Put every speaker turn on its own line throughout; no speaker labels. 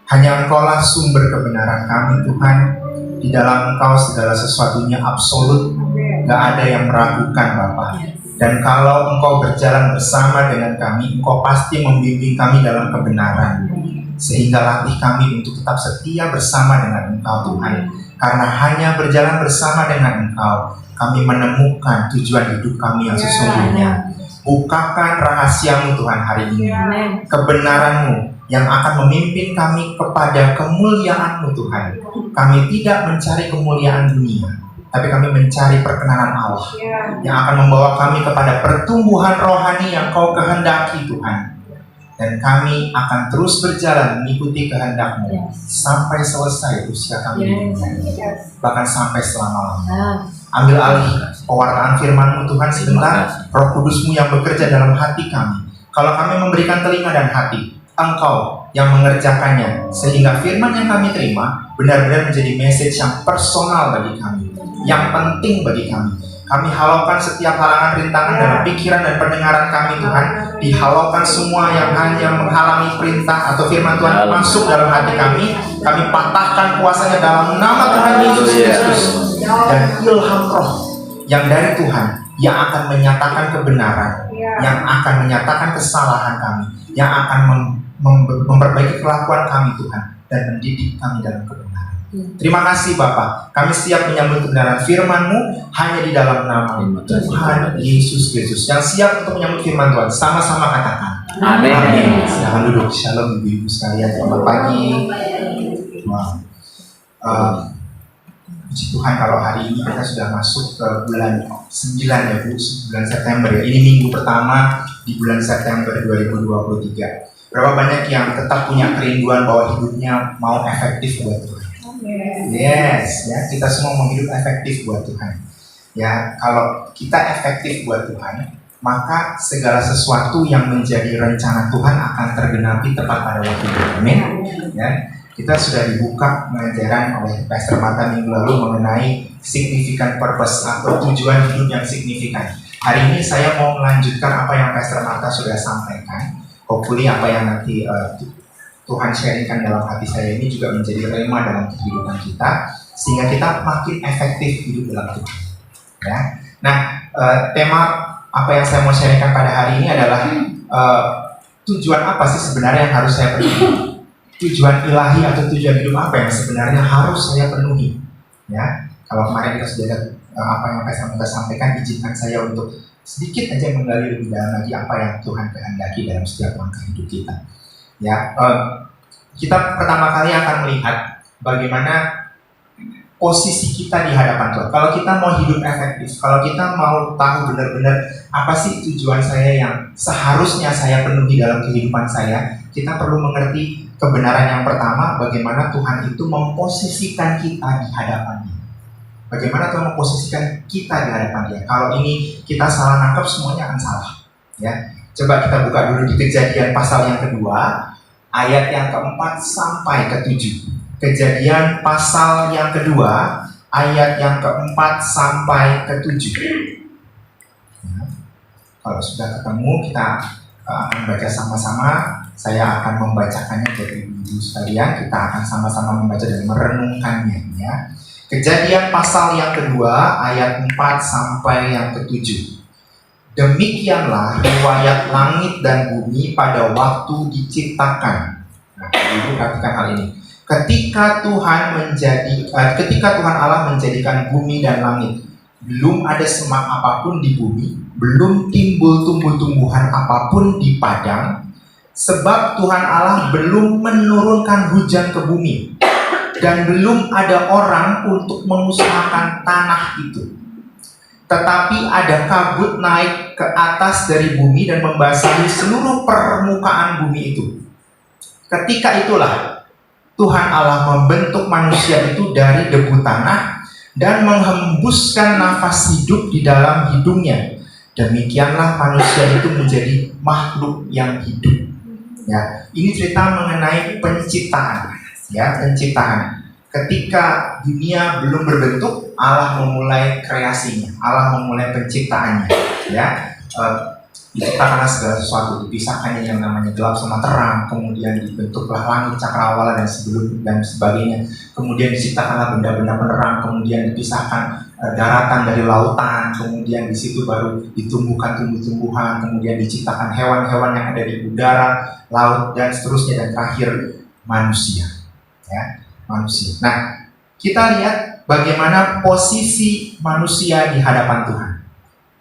Hanya Engkaulah sumber kebenaran kami Tuhan. Di dalam Engkau segala sesuatunya absolut, gak ada yang meragukan Bapa. Dan kalau Engkau berjalan bersama dengan kami, Engkau pasti membimbing kami dalam kebenaran. Sehingga latih kami untuk tetap setia bersama dengan Engkau Tuhan. Karena hanya berjalan bersama dengan Engkau, kami menemukan tujuan hidup kami yang sesungguhnya. Bukakan rahasiamu Tuhan hari ini, kebenaran-Mu yang akan memimpin kami kepada kemuliaan-Mu Tuhan. Kami tidak mencari kemuliaan dunia, tapi kami mencari perkenanan Allah yang akan membawa kami kepada pertumbuhan rohani yang Kau kehendaki Tuhan. Dan kami akan terus berjalan mengikuti kehendak-Mu sampai selesai usia kami di dunia, bahkan sampai selama-lamanya. Ambil alih pewartaan firman-Mu Tuhan sebentar, Roh Kudus-Mu yang bekerja dalam hati kami. Kalau kami memberikan telinga dan hati, Engkau yang mengerjakannya, sehingga firman yang kami terima benar-benar menjadi message yang personal bagi kami, yang penting bagi kami. Kami halaukan setiap halangan rintangan dalam pikiran dan pendengaran kami Tuhan. Dihalaukan semua yang hanya menghalangi perintah atau firman Tuhan masuk dalam hati kami. Kami patahkan kuasanya dalam nama Tuhan Yesus Kristus. Dan ilham roh yang dari Tuhan, yang akan menyatakan kebenaran, yang akan menyatakan kesalahan kami, yang akan memperbaiki kelakuan kami Tuhan, dan mendidik kami dalam kebenaran. Terima kasih Bapa, kami siap menyambut kebenaran firman-Mu hanya di dalam nama Tuhan Yesus Kristus. Yang siap untuk menyambut firman Tuhan, sama-sama katakan Amin. Amin. Silahkan duduk. Shalom ibu-ibu sekalian, selamat pagi. Puji Tuhan kalau hari ini kita sudah masuk ke bulan 9 ya Bu, bulan September ya. Ini minggu pertama di bulan September 2023. Berapa banyak yang tetap punya kerinduan bahwa hidupnya mau efektif buat Tuhan? Yes, ya, kita semua mau hidup efektif buat Tuhan. Ya, kalau kita efektif buat Tuhan, maka segala sesuatu yang menjadi rencana Tuhan akan tergenapi tepat pada waktunya. Amin. Ya, kita sudah dibuka pengajaran oleh Pastor Mata minggu lalu mengenai significant purpose atau tujuan hidup yang signifikan. Hari ini saya mau melanjutkan apa yang Pastor Mata sudah sampaikan. Hopefully apa yang nanti Tuhan sharingkan dalam hati saya ini juga menjadi rema dalam kehidupan kita, sehingga kita makin efektif hidup dalam Tuhan. Ya. Nah, tema apa yang saya mau sharingkan pada hari ini adalah tujuan apa sih sebenarnya yang harus saya penuhi? Tujuan ilahi atau tujuan hidup apa yang sebenarnya harus saya penuhi? Ya, kalau kemarin kita sudah lihat apa yang saya sampaikan, izinkan saya untuk sedikit aja menggali lebih dalam lagi apa yang Tuhan kehendaki dalam setiap langkah hidup kita. Ya, kita pertama kali akan melihat bagaimana posisi kita di hadapan Tuhan. Kalau kita mau hidup efektif, kalau kita mau tahu benar-benar apa sih tujuan saya yang seharusnya saya penuhi dalam kehidupan saya, kita perlu mengerti kebenaran yang pertama, bagaimana Tuhan itu memposisikan kita di hadapan-Nya. Bagaimana Tuhan memposisikan kita di hadapan Dia. Kalau ini kita salah nangkep, semuanya akan salah. Ya, coba kita buka dulu di Kejadian pasal yang kedua, ayat yang keempat sampai ketujuh. Kejadian pasal yang kedua, ayat yang keempat sampai ketujuh. Ya, kalau sudah ketemu, kita akan baca sama-sama. Saya akan membacakannya dari ibu sekalian. Kita akan sama-sama membaca dan merenungkannya. Ya. Kejadian pasal yang kedua, ayat 4 sampai yang ketujuh. Demikianlah riwayat langit dan bumi pada waktu diciptakan. Nah, ibu perhatikan hal ini. Ketika Tuhan Allah menjadikan bumi dan langit, belum ada semak apapun di bumi, belum timbul tumbuh-tumbuhan apapun di padang, sebab Tuhan Allah belum menurunkan hujan ke bumi, dan belum ada orang untuk mengusahakan tanah itu. Tetapi ada kabut naik ke atas dari bumi dan membasahi seluruh permukaan bumi itu. Ketika itulah Tuhan Allah membentuk manusia itu dari debu tanah dan menghembuskan nafas hidup di dalam hidungnya. Demikianlah manusia itu menjadi makhluk yang hidup. Ya, ini cerita mengenai penciptaan. Ya, penciptaan. Ketika dunia belum berbentuk, Allah memulai kreasinya, Allah memulai penciptaannya. Ya, diciptakanlah segala sesuatu, dipisahkannya yang namanya gelap sama terang, kemudian dibentuklah langit cakrawala dan sebagainya, kemudian diciptakanlah benda-benda penerang, kemudian dipisahkan daratan dari lautan, kemudian di situ baru ditumbuhkan tumbuh-tumbuhan, kemudian diciptakan hewan-hewan yang ada di udara, laut, dan seterusnya, dan terakhir manusia, ya, manusia. Nah, kita lihat bagaimana posisi manusia di hadapan Tuhan.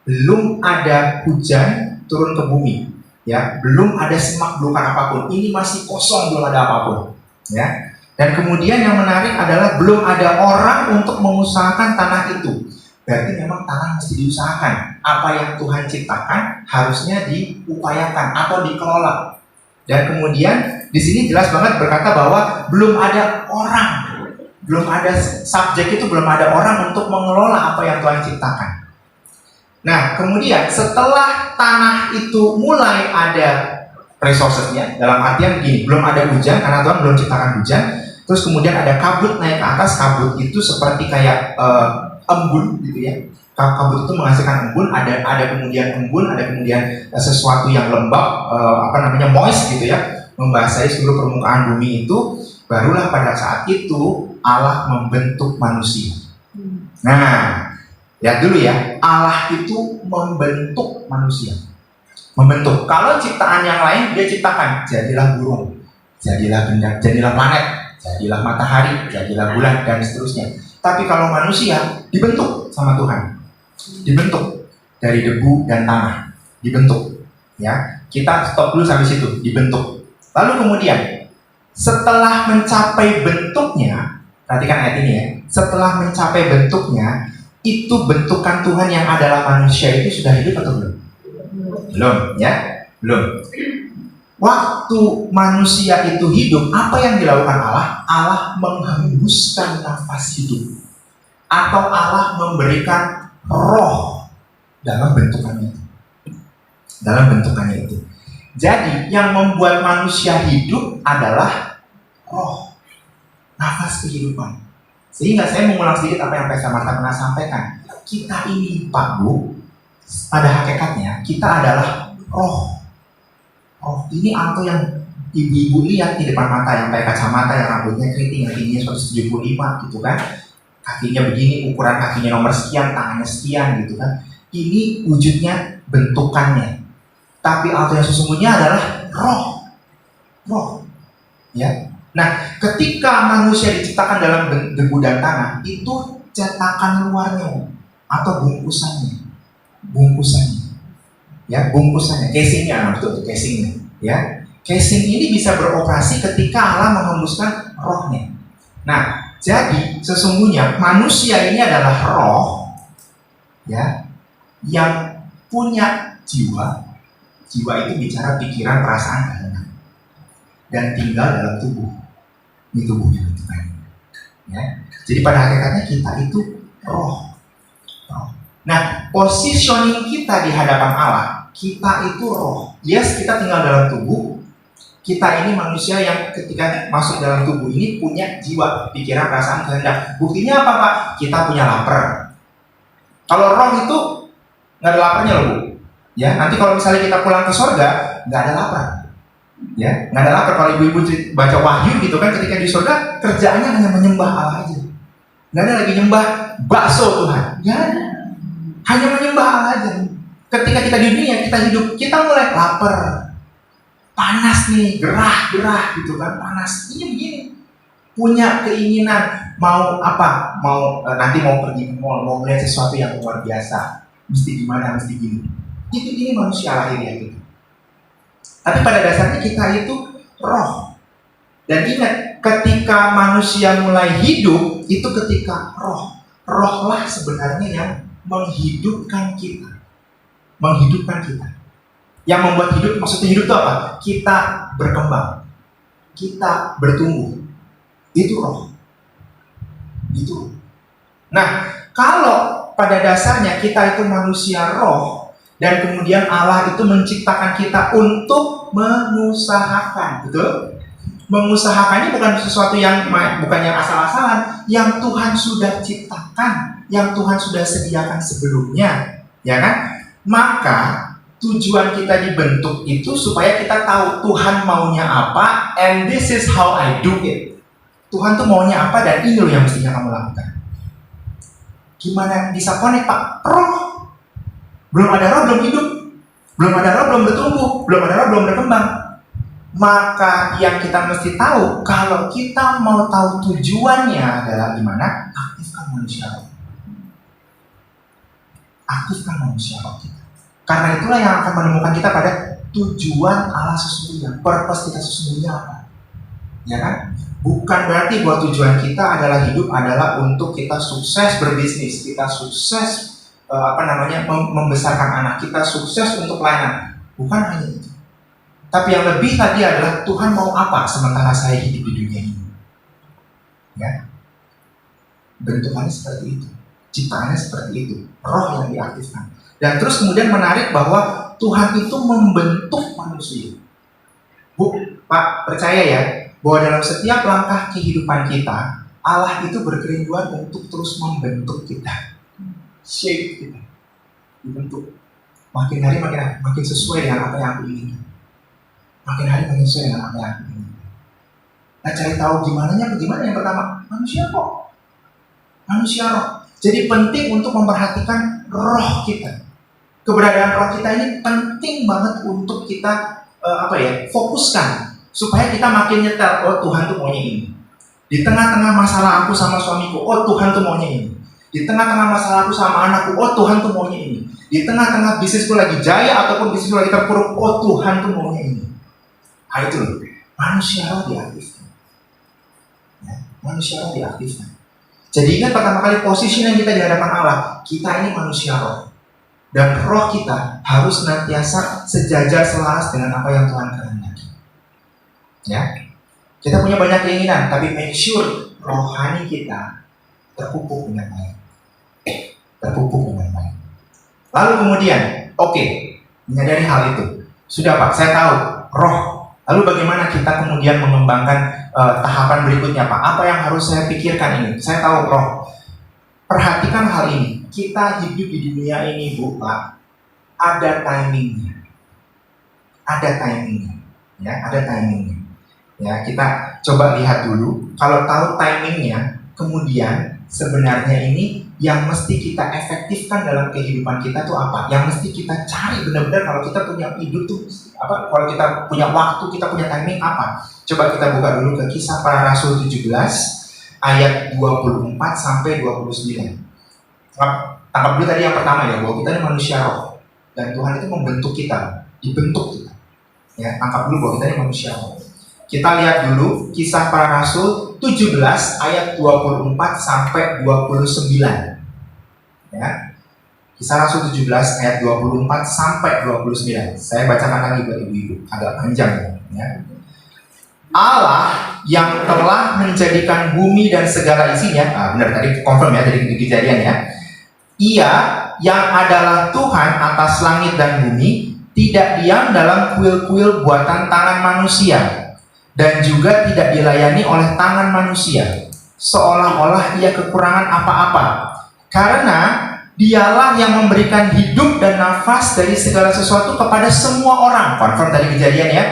Belum ada hujan turun ke bumi, ya, belum ada semak belukar apapun. Ini masih kosong, belum ada apapun, ya. Dan kemudian yang menarik adalah belum ada orang untuk mengusahakan tanah itu. Berarti memang tanah mesti diusahakan. Apa yang Tuhan ciptakan harusnya diupayakan atau dikelola. Dan kemudian di sini jelas banget berkata bahwa belum ada orang, belum ada subjek itu, belum ada orang untuk mengelola apa yang Tuhan ciptakan. Nah, kemudian setelah tanah itu mulai ada resourcesnya, dalam artian begini, belum ada hujan karena Tuhan belum ciptakan hujan. Terus kemudian ada kabut naik ke atas. Kabut itu seperti kayak embun gitu ya. Kabut itu menghasilkan embun. Ada kemudian embun, ada kemudian sesuatu yang lembab, moist gitu ya, membasahi seluruh permukaan bumi itu. Barulah pada saat itu Allah membentuk manusia. Nah, lihat dulu ya, Allah itu membentuk manusia. Membentuk. Kalau ciptaan yang lain dia ciptakan, jadilah burung, jadilah benda, jadilah planet, jadilah matahari, jadilah bulan, dan seterusnya. Tapi kalau manusia dibentuk sama Tuhan, dibentuk dari debu dan tanah, dibentuk. Ya, kita stop dulu sampai situ, dibentuk. Lalu kemudian setelah mencapai bentuknya, perhatikan ayat ini ya. Setelah mencapai bentuknya, itu bentukan Tuhan yang adalah manusia itu sudah hidup atau belum? Belum, ya, belum. Waktu manusia itu hidup, apa yang dilakukan Allah? Allah menghembuskan nafas hidup, atau Allah memberikan roh dalam bentukannya itu. Dalam bentukannya itu. Jadi yang membuat manusia hidup adalah roh, nafas kehidupan. Sehingga saya mengulang sedikit apa yang Pastor Marta pernah sampaikan. Kita ini, Pak Bu, pada hakikatnya kita adalah roh. Oh, ini Alto yang ibu-ibu lihat di depan mata, yang pakai kacamata, yang rambutnya keriting, yang tingginya 175 gitu kan. Kakinya begini, ukuran kakinya nomor sekian, tangannya sekian gitu kan. Ini wujudnya, bentukannya. Tapi Alto yang sesungguhnya adalah roh. Roh. Ya. Nah, ketika manusia diciptakan dalam debu dan tanah, itu cetakan luarnya atau bungkusannya. Ya, bungkusannya, casingnya, betul, casingnya. Ya, casing ini bisa beroperasi ketika Allah menghembuskan rohnya. Nah, jadi sesungguhnya manusia ini adalah roh, ya, yang punya jiwa. Jiwa itu bicara pikiran, perasaan, kehendak, dan tinggal dalam tubuh. Ini tubuhnya bentukannya. Ya, jadi pada hakikatnya kita itu roh. Nah, positioning kita di hadapan Allah, kita itu roh. Yes, kita tinggal dalam tubuh. Kita ini manusia yang ketika masuk dalam tubuh ini punya jiwa, pikiran, perasaan, kehendak. Buktinya apa, Pak? Kita punya lapar. Kalau roh itu nggak ada laparnya loh, Bu. Ya, nanti kalau misalnya kita pulang ke surga, nggak ada lapar. Ya, nggak ada lapar. Kalau ibu-ibu baca Wahyu gitu kan, ketika di surga kerjaannya hanya menyembah Allah aja. Nggak ada lagi nyembah bakso Tuhan. Nggak ada. Hanya menyembah Allah aja. Ketika kita di dunia, kita hidup, kita mulai lapar, panas nih, gerah gitu kan, panas. Ini begini, punya keinginan mau apa? Nanti mau pergi, mau melihat sesuatu yang luar biasa. Mesti gimana, mesti gini. Ini manusia lahirnya gitu. Tapi pada dasarnya kita itu roh. Dan ingat, ketika manusia mulai hidup, itu ketika roh. Rohlah sebenarnya yang menghidupkan kita. Menghidupkan kita. Yang membuat hidup, maksudnya hidup itu apa? Kita berkembang. Kita bertumbuh. Itu roh. Itu. Nah, kalau pada dasarnya kita itu manusia roh, dan kemudian Allah itu menciptakan kita untuk mengusahakan, betul? Mengusahakannya bukan sesuatu yang bukan yang asal-asalan, yang Tuhan sudah ciptakan, yang Tuhan sudah sediakan sebelumnya, ya kan? Maka tujuan kita dibentuk itu supaya kita tahu Tuhan maunya apa, and this is how I do it. Tuhan tuh maunya apa dan ini loh yang mestinya kamu lakukan. Gimana bisa connect Pak? Roh. Belum ada roh belum hidup. Belum ada roh belum bertumbuh. Belum ada roh belum berkembang. Maka yang kita mesti tahu, kalau kita mau tahu tujuannya adalah gimana, aktifkan manusia roh. Aktifkan manusia roh kita. Karena itulah yang akan menemukan kita pada tujuan Allah sesungguhnya, purpose kita sesungguhnya apa. Ya kan? Bukan berarti bahwa tujuan kita adalah hidup adalah untuk kita sukses berbisnis, kita sukses membesarkan anak, kita sukses untuk pelayanan. Bukan hanya itu. Tapi yang lebih tadi adalah Tuhan mau apa sementara saya hidup di dunia ini. Ya. Bentukannya seperti itu, ciptaannya seperti itu, roh yang diaktifkan. Dan terus kemudian menarik bahwa Tuhan itu membentuk manusia. Bu, Pak, percaya ya, bahwa dalam setiap langkah kehidupan kita, Allah itu berkerinduan untuk terus membentuk kita, shape kita, dibentuk. Makin hari makin sesuai dengan apa yang aku inginkan. Makin hari makin sesuai dengan apa yang aku inginkan. Nah, cari tahu gimana yang pertama, manusia kok, manusia roh. Jadi penting untuk memperhatikan roh kita. Keberadaan roh kita ini penting banget untuk kita fokuskan supaya kita makin nyetel. Oh, Tuhan tuh maunya ini. Di tengah-tengah masalah aku sama suamiku, oh Tuhan tuh maunya ini. Di tengah-tengah masalah aku sama anakku, oh Tuhan tuh maunya ini. Di tengah-tengah bisnisku lagi jaya ataupun bisnisku lagi terpuruk, oh Tuhan tuh maunya ini. Nah, itu loh, manusia roh diaktifkan. Ya, manusia roh diaktifkan. Jadi ingat pertama kali posisinya kita di hadapan Allah, kita ini manusia roh. Dan roh kita harus senantiasa sejajar selaras dengan apa yang Tuhan kehendaki. Ya, kita punya banyak keinginan, tapi make sure rohani kita terpupuk dengan baik. Terpupuk dengan baik. Lalu kemudian, menyadari hal itu. Sudah Pak, saya tahu roh. Lalu bagaimana kita kemudian mengembangkan tahapan berikutnya Pak? Apa yang harus saya pikirkan ini? Saya tahu roh. Perhatikan hal ini. Kita hidup di dunia ini, Bu, Pak, ada timingnya. Ada timingnya. Ya, ada timingnya. Ya, kita coba lihat dulu. Kalau tahu timingnya, kemudian sebenarnya ini yang mesti kita efektifkan dalam kehidupan kita tuh apa? Yang mesti kita cari benar-benar kalau kita punya hidup tuh apa? Kalau kita punya waktu, kita punya timing apa? Coba kita buka dulu ke Kisah Para Rasul 17 ayat 24 sampai 29. Tangkap dulu tadi yang pertama ya, bahwa kita ini manusia roh dan Tuhan itu membentuk kita, dibentuk kita. Ya, tangkap dulu bahwa kita ini manusia roh. Kita lihat dulu Kisah Para Rasul 17 ayat 24 sampai 29. Ya. Kisah Rasul 17 ayat 24 sampai 29. Saya bacakan lagi buat ibu-ibu, agak panjang ya. Allah yang telah menjadikan bumi dan segala isinya, benar tadi confirm ya dari Kejadian ya. Ia yang adalah Tuhan atas langit dan bumi, tidak diam dalam kuil-kuil buatan tangan manusia, dan juga tidak dilayani oleh tangan manusia, seolah-olah ia kekurangan apa-apa. Karena dialah yang memberikan hidup dan nafas dari segala sesuatu kepada semua orang. Confirm tadi Kejadian ya.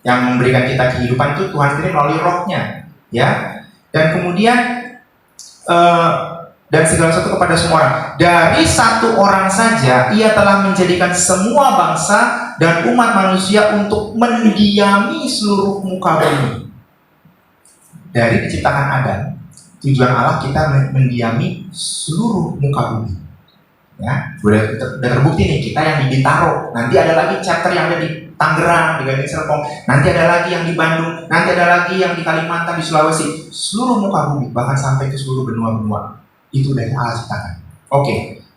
Yang memberikan kita kehidupan itu Tuhan sendiri melalui rohnya. Ya. Dan kemudian dan segala sesuatu kepada semua orang. Dari satu orang saja ia telah menjadikan semua bangsa dan umat manusia untuk mendiami seluruh muka bumi. Dari diciptakan Adam, tujuan Allah kita mendiami seluruh muka bumi. Ya, udah terbukti nih kita yang di Bintaro. Nanti ada lagi chapter yang ada di Tangerang, di Gading Serpong. Nanti ada lagi yang di Bandung. Nanti ada lagi yang di Kalimantan, di Sulawesi. Seluruh muka bumi, bahkan sampai ke seluruh benua-benua. Itu dari Allah ciptakan.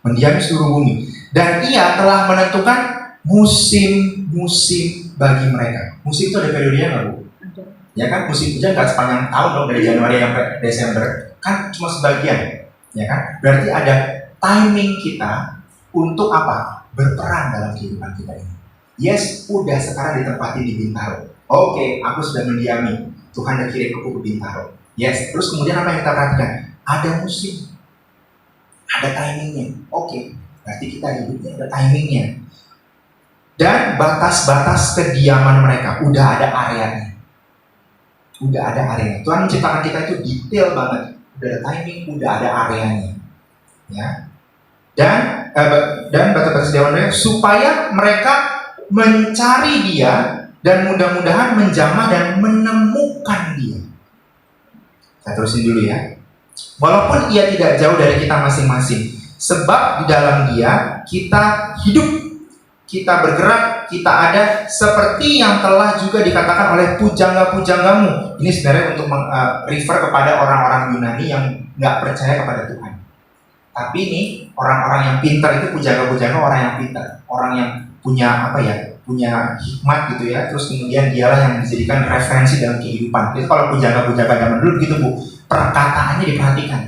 Mendiami seluruh bumi. Dan ia telah menentukan musim-musim bagi mereka. Musim itu ada periodenya nggak, Bu? Ya kan, musim hujan nggak sepanjang tahun dong, dari Januari sampai Desember. Kan cuma sebagian. Ya kan? Berarti ada timing kita untuk apa? Berperan dalam kehidupan kita ini. Yes, udah sekarang ditempati di Bintaro. Aku sudah mendiami. Tuhan udah kirim aku ke Bintaro. Yes, terus kemudian apa yang kita perhatikan? Ada musim. Ada timingnya. Berarti kita hidupnya ada timingnya. Dan batas-batas kediaman mereka udah ada areanya. Tuhan menciptakan kita itu detail banget. Udah ada timing, udah ada areanya. Ya. Dan batas-batas kediaman mereka supaya mereka mencari Dia dan mudah-mudahan menjamah dan menemukan Dia. Saya terusin dulu ya. Walaupun Ia tidak jauh dari kita masing-masing, sebab di dalam Dia kita hidup, kita bergerak, kita ada, seperti yang telah juga dikatakan oleh pujangga-pujanggamu. Ini sebenarnya untuk refer kepada orang-orang Yunani yang nggak percaya kepada Tuhan. Tapi ini orang-orang yang pintar itu pujangga-pujangga, orang yang pintar, orang yang punya punya hikmat gitu ya. Terus kemudian dialah yang dijadikan referensi dalam kehidupan. Itu kalau pujangga-pujangga zaman dulu gitu Bu, perkataannya diperhatikan.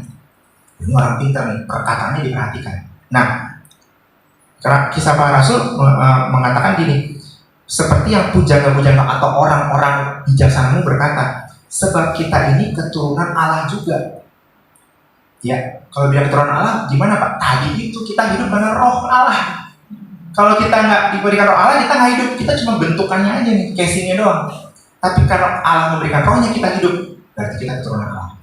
Ini orang pintar nih, perkataannya diperhatikan. Nah, Kisah Para Rasul mengatakan gini, seperti yang pujangga-pujangga atau orang-orang bijaksana berkata, sebab kita ini keturunan Allah juga. Ya, kalau bilang keturunan Allah, gimana Pak? Tadi itu kita hidup dengan roh Allah. Kalau kita nggak diberikan roh Allah, kita nggak hidup. Kita cuma bentukannya aja nih, casingnya doang. Tapi kalau Allah memberikan rohnya, kita hidup. Berarti kita keturunan Allah.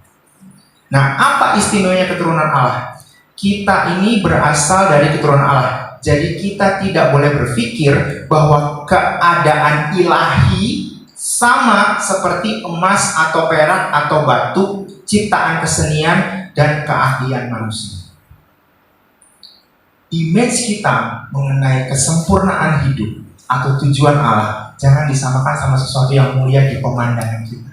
Nah, apa istimewanya keturunan Allah? Kita ini berasal dari keturunan Allah. Jadi kita tidak boleh berpikir bahwa keadaan ilahi sama seperti emas atau perak atau batu, ciptaan kesenian dan keahlian manusia. Image kita mengenai kesempurnaan hidup atau tujuan Allah jangan disamakan sama sesuatu yang mulia di pemandangan kita.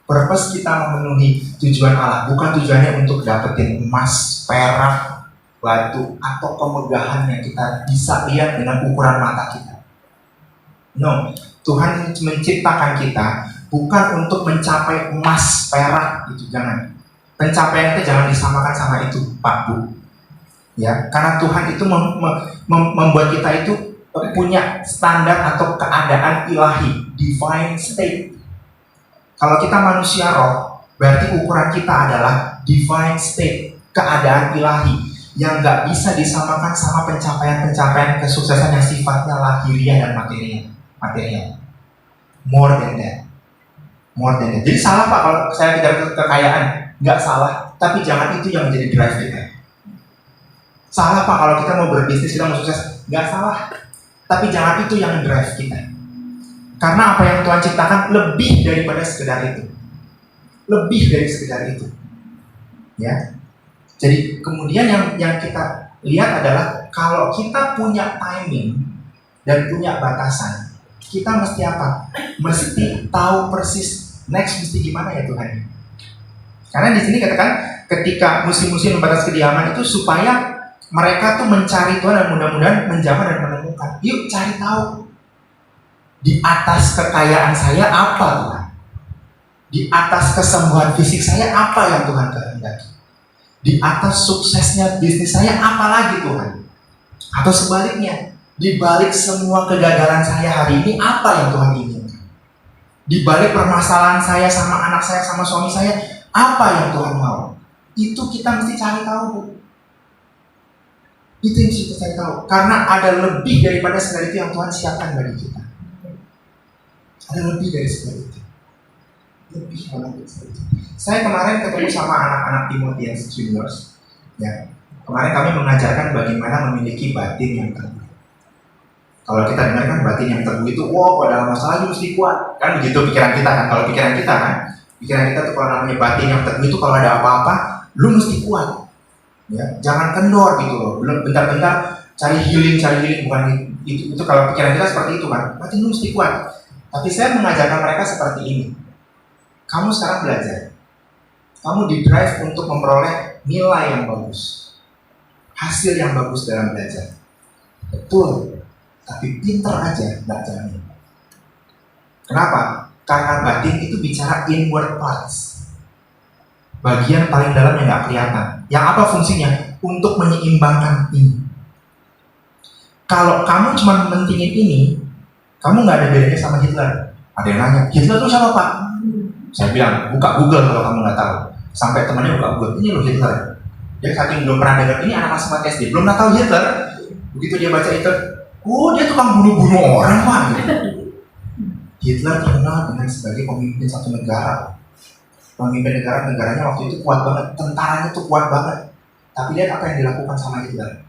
Purpose kita memenuhi tujuan Allah bukan tujuannya untuk dapetin emas, perak, batu atau kemegahan yang kita bisa lihat dengan ukuran mata kita. No, Tuhan menciptakan kita bukan untuk mencapai emas, perak, itu jangan. Pencapaian itu jangan disamakan sama itu, Pak Bu. Ya, karena Tuhan itu membuat kita itu punya standar atau keadaan ilahi, divine state. Kalau kita manusia roh, berarti ukuran kita adalah divine state, keadaan ilahi yang nggak bisa disamakan sama pencapaian-pencapaian kesuksesan yang sifatnya lahiriah dan material. More than that. Jadi salah Pak kalau saya kejar kekayaan. Nggak salah, tapi jangan itu yang menjadi drive kita. Salah Pak kalau kita mau berbisnis, kita mau sukses. Nggak salah, tapi jangan itu yang drive kita. Karena apa yang Tuhan ciptakan lebih daripada sekedar itu. Ya. Jadi kemudian yang kita lihat adalah kalau kita punya timing dan punya batasan, kita mesti apa? Mesti tahu persis next mesti gimana ya Tuhan. Karena di sini katakan ketika musim-musim batas kediaman itu supaya mereka tuh mencari Tuhan dan mudah-mudahan menjamah dan menemukan. Yuk cari tahu di atas kekayaan saya apa Tuhan? Di atas kesembuhan fisik saya apa yang Tuhan kehendaki? Di atas suksesnya bisnis saya apa lagi Tuhan? Atau sebaliknya, di balik semua kegagalan saya hari ini apa yang Tuhan inginkan? Di balik permasalahan saya sama anak saya sama suami saya apa yang Tuhan mau? Itu kita mesti cari tahu, Bu. Itu yang mesti kita cari tahu. Karena ada lebih daripada sekedar itu yang Tuhan siapkan bagi kita. Ada lebih dari sekedar itu. Lebih banget dari sekedar itu. Saya kemarin ketemu sama anak-anak Timotius Juniors. Ya. Kemarin kami mengajarkan bagaimana memiliki batin yang teguh. Kalau kita dengar kan batin yang teguh itu, wow, dalam masalah mesti kuat. Kan begitu pikiran kita kan. Kalau pikiran kita kan, pikiran kita tuh kalau namanya batin yang teguh itu kalau ada apa-apa, lu mesti kuat. Ya, jangan kendor gitu loh. Belum bentar-bentar cari healing bukan itu kalau pikiran kita seperti itu kan. Batin lu mesti kuat. Tapi saya mengajarkan mereka seperti ini. Kamu sekarang belajar. Kamu di-drive untuk memperoleh nilai yang bagus. Hasil yang bagus dalam belajar. Betul. Tapi pinter aja enggak jamin. Kenapa? Karena batin itu bicara inward parts, bagian paling dalam yang nggak kelihatan. Yang apa fungsinya? Untuk menyeimbangkan ini. Kalau kamu cuma mentingin ini, kamu nggak ada bedanya sama Hitler. Ada yang nanya, Hitler itu siapa Pak? Saya bilang, buka Google kalau kamu nggak tahu. Sampai temannya buka Google, ini loh Hitler. Dia saking belum pernah dengar, ini anak kelas 4 SD, belum pernah tahu Hitler. Begitu dia baca itu, oh dia tukang bunuh-bunuh orang Pak. Hitler terkenal dengan sebagai pemimpin satu negara. Pemimpin negaranya waktu itu kuat banget, tentaranya tuh kuat banget. Tapi lihat apa yang dilakukan sama Hitler.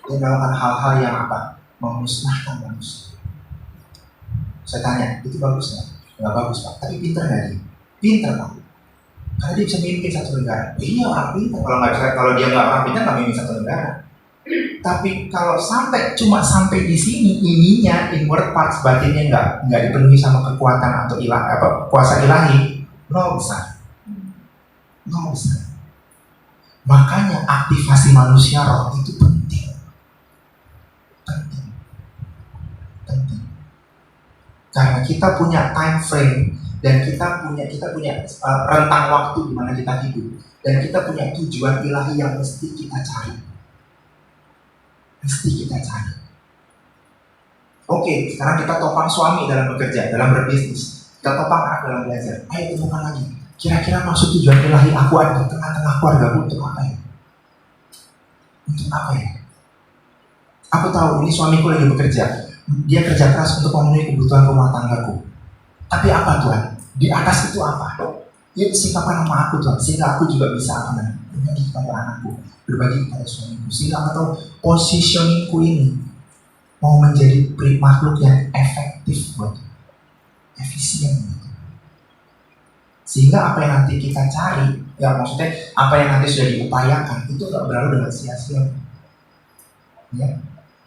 Dia melakukan hal-hal yang apa? Memusnahkan manusia. Saya tanya, itu bagus nggak? Nggak bagus Pak, tapi pintar nggak dia? Pintar Pak. Karena dia bisa memimpin satu negara. Iya orang pintar. Kalau dia nggak orang pintar nggak memimpin satu negara. Tapi kalau cuma sampai di sini, ininya inward parts batinnya nggak dipenuhi sama kekuatan atau kuasa ilahi, nol besar. Makanya aktivasi manusia roh itu penting. Karena kita punya time frame dan kita punya rentang waktu di mana kita hidup, dan kita punya tujuan ilahi yang mesti kita cari. Oke, sekarang kita topang suami dalam bekerja, dalam berbisnis. Kita topang anak dalam belajar. Ayo temukan lagi. Kira-kira maksud tujuan ilahi aku ada di tengah-tengah keluarga untuk apa ya? Aku tahu ini suamiku lagi bekerja. Dia kerja keras untuk memenuhi kebutuhan rumah tanggaku. Tapi apa Tuhan? Di atas itu apa? Ya singkapan nama aku Tuhan, sehingga aku juga bisa berbagi kepada anakku, berbagi kepada suamiku. Sehingga aku tahu positioningku ini mau menjadi makhluk yang efektif buat efisien gitu. Sehingga apa yang nanti kita cari, ya maksudnya apa yang nanti sudah diupayakan itu gak berlalu dengan sia-sia. Ya,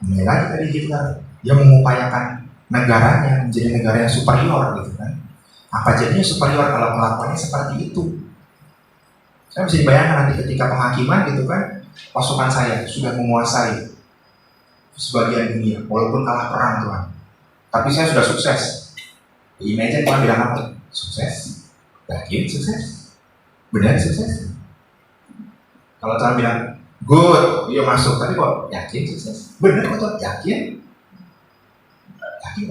mulai lagi tadi Hitler, dia mengupayakan negaranya menjadi negara yang superior gitu kan. Apa jadinya superior kalau kelakuannya seperti itu? Saya bisa dibayangkan nanti ketika penghakiman gitu kan, pasukan saya sudah menguasai sebagian dunia, walaupun kalah perang Tuhan. Tapi saya sudah sukses. Imagine Tuhan bilang apa? Sukses? Yakin sukses? Benar sukses? Kalau Tuhan bilang, good, iya masuk, tapi kok yakin sukses? Benar kok Tuhan? Yakin? Yakin?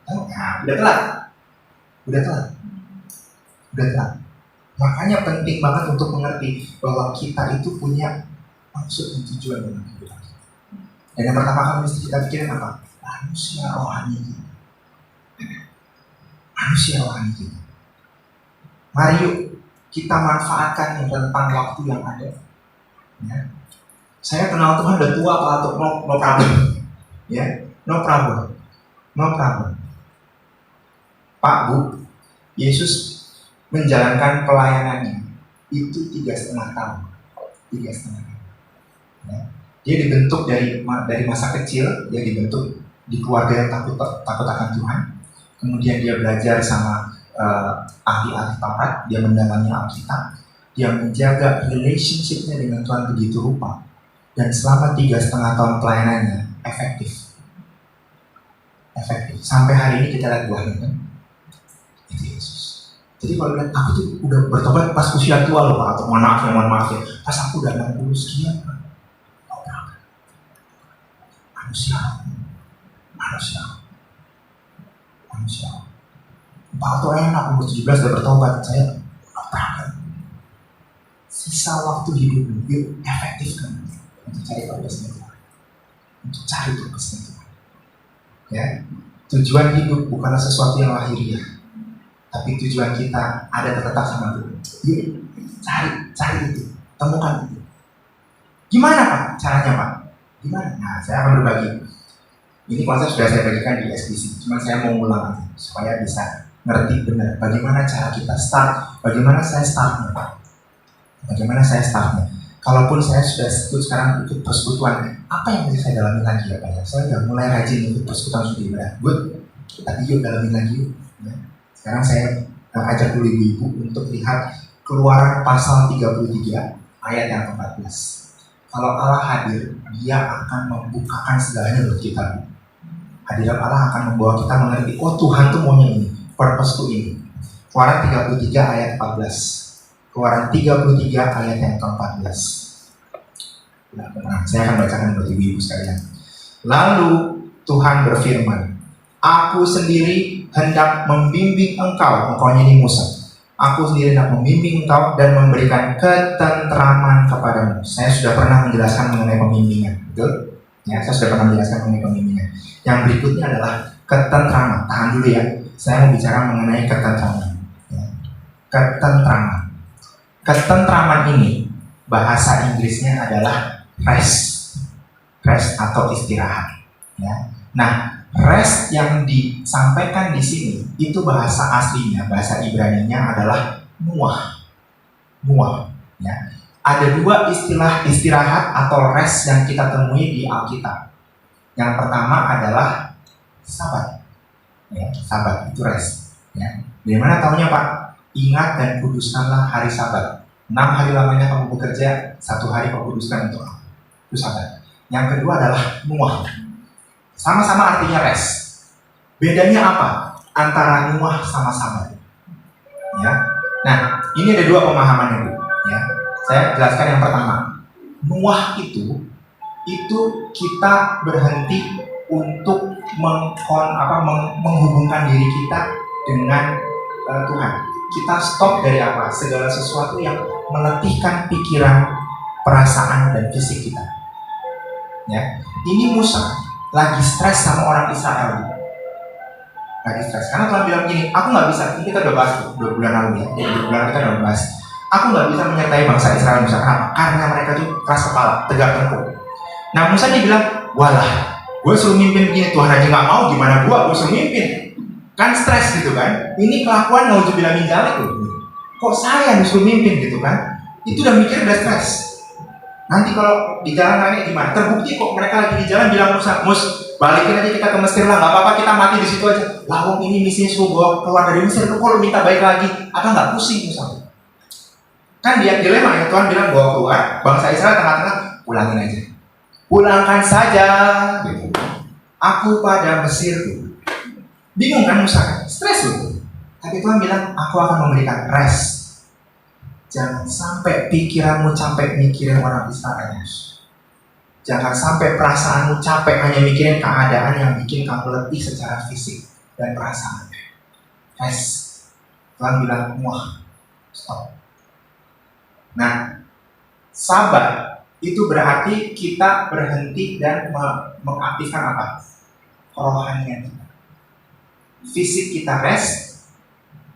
Nah, udah telat. Makanya penting banget untuk mengerti bahwa kita itu punya maksud dan tujuan dalam hidup kita. Dan yang pertama kali mesti kita pikirin apa? Manusia rohani kita. Mari yuk kita manfaatkan yang rentang waktu yang ada. Ya. Saya kenal Tuhan udah tua Pak, no problem. Ya, no problem. Pak Bu, Yesus menjalankan pelayanannya itu 3,5 tahun. Ya. Dia dibentuk dari masa kecil, dia dibentuk di keluarga yang takut akan Tuhan. Kemudian dia belajar sama ahli-ahli Taurat, dia mendalami Alkitab, dia menjaga relationship-nya dengan Tuhan begitu rupa. Dan selama 3,5 tahun pelayanannya efektif. Sampai hari ini kita lihat buahnya kan? Itu Yesus. Jadi kalau lihat aku tuh udah bertobat pas usia tua loh Pak, atau mohon maaf ya, pas aku udah 60 sekian Pak. Manusia. Pak tuh enak, umur 17 udah bertobat, saya pernah. Sisa waktu hidup itu efektif kan untuk cari purpose-nya Tuhan. Ya, tujuan hidup bukanlah sesuatu yang lahiriah, tapi tujuan kita ada terletak sama Tuhan. Yuk, cari itu, temukan itu. Gimana Pak? Caranya Pak? Gimana? Nah, saya akan berbagi. Ini konsep sudah saya bagikan di SBC, cuma saya mau ulang aja supaya bisa ngerti benar bagaimana cara kita start, bagaimana saya startnya. Kalaupun saya sudah sekarang ikut persekutuan, apa yang mesti saya dalami lagi ya Pak ya? Saya udah mulai rajin ikut persekutuan studi ibadah, good, tapi yuk dalamin lagi yuk. Ya. Sekarang saya ajak dulu ibu-ibu untuk lihat Keluaran pasal 33 ayat yang ke-14. Kalau Allah hadir, Dia akan membukakan segalanya buat kita. Hadirat Allah akan membawa kita mengerti, oh Tuhan tuh maunya ini, purpose tuh ini. Keluaran 33 ayat 14. Keluaran 33 ayat yang ke-14. Nah, saya akan bacakan buat ibu-ibu sekalian. Lalu Tuhan berfirman, Aku sendiri hendak membimbing engkau ini Musa. Aku sendiri hendak membimbing engkau dan memberikan ketentraman kepadamu. Saya sudah pernah menjelaskan mengenai pembimbingan, betul? Ya, saya sudah pernah menjelaskan mengenai pemimpinnya. Yang berikutnya adalah ketentraman. Tahan dulu ya, saya mau bicara mengenai ketentraman. Ya. Ketentraman. Ketentraman ini bahasa Inggrisnya adalah rest, rest atau istirahat. Ya. Nah, rest yang disampaikan di sini itu bahasa aslinya, bahasa Ibraninya adalah muah, muah. Ya. Ada dua istilah istirahat atau rest yang kita temui di Alkitab. Yang pertama adalah Sabat. Ya, Sabat itu rest. Ya. Dari mana tahunya Pak? Ingat dan kuduskanlah hari Sabat. 6 hari lamanya kamu bekerja, 1 hari kau kuduskan untuk aku. Itu Sabat. Yang kedua adalah Nuah. Sama-sama artinya rest. Bedanya apa antara Nuah sama Sabat? Ya. Nah, ini ada dua pemahaman Bu. Ya. Saya jelaskan yang pertama. Nuah itu kita berhenti untuk menghubungkan diri kita dengan Tuhan. Kita stop dari apa? Segala sesuatu yang meletihkan pikiran, perasaan, dan fisik kita. Ya, ini Musa lagi stres sama orang Israel. Lagi stres. Karena Tuhan bilang gini, aku nggak bisa. Ini kita udah bahas 2 bulan lalu ya. 2 bulan kita udah bahas. Aku nggak bisa menyertai bangsa Israel. Musa, kenapa? Karena mereka tuh keras kepala, tegak tengkuk. Nah Musa dia bilang, walah, gue suruh mimpin begini, Tuhan aja nggak mau, gimana gue suruh mimpin? Kan stres gitu kan? Ini kelakuan nauzubillah min dzalik tuh. Kok saya disuruh mimpin gitu kan? Itu udah mikir udah stres. Nanti kalau di jalan nanya gimana? Terbukti kok mereka lagi di jalan bilang Musa, balikin aja kita ke Mesir lah, nggak apa-apa kita mati di situ aja. Lawang ini misinya suruh bawa keluar dari Mesir, kalau minta baik lagi, apa nggak pusing Musa? Kan dia dilema ya, Tuhan bilang bawa keluar, bangsa Israel tengah-tengah, pulangin aja. Pulangkan saja, gitu. Aku pada Mesir tuh. Bingung kan Musa? Stres loh. Tapi Tuhan bilang, aku akan memberikan rest. Jangan sampai pikiranmu capek mikirin orang Israel. Jangan sampai perasaanmu capek hanya mikirin keadaan yang bikin kamu letih secara fisik dan perasaan. Rest. Tuhan bilang, wah, stop. Nah, Sabat itu berarti kita berhenti dan mengaktifkan apa? Rohanian kita. Fisik kita rest,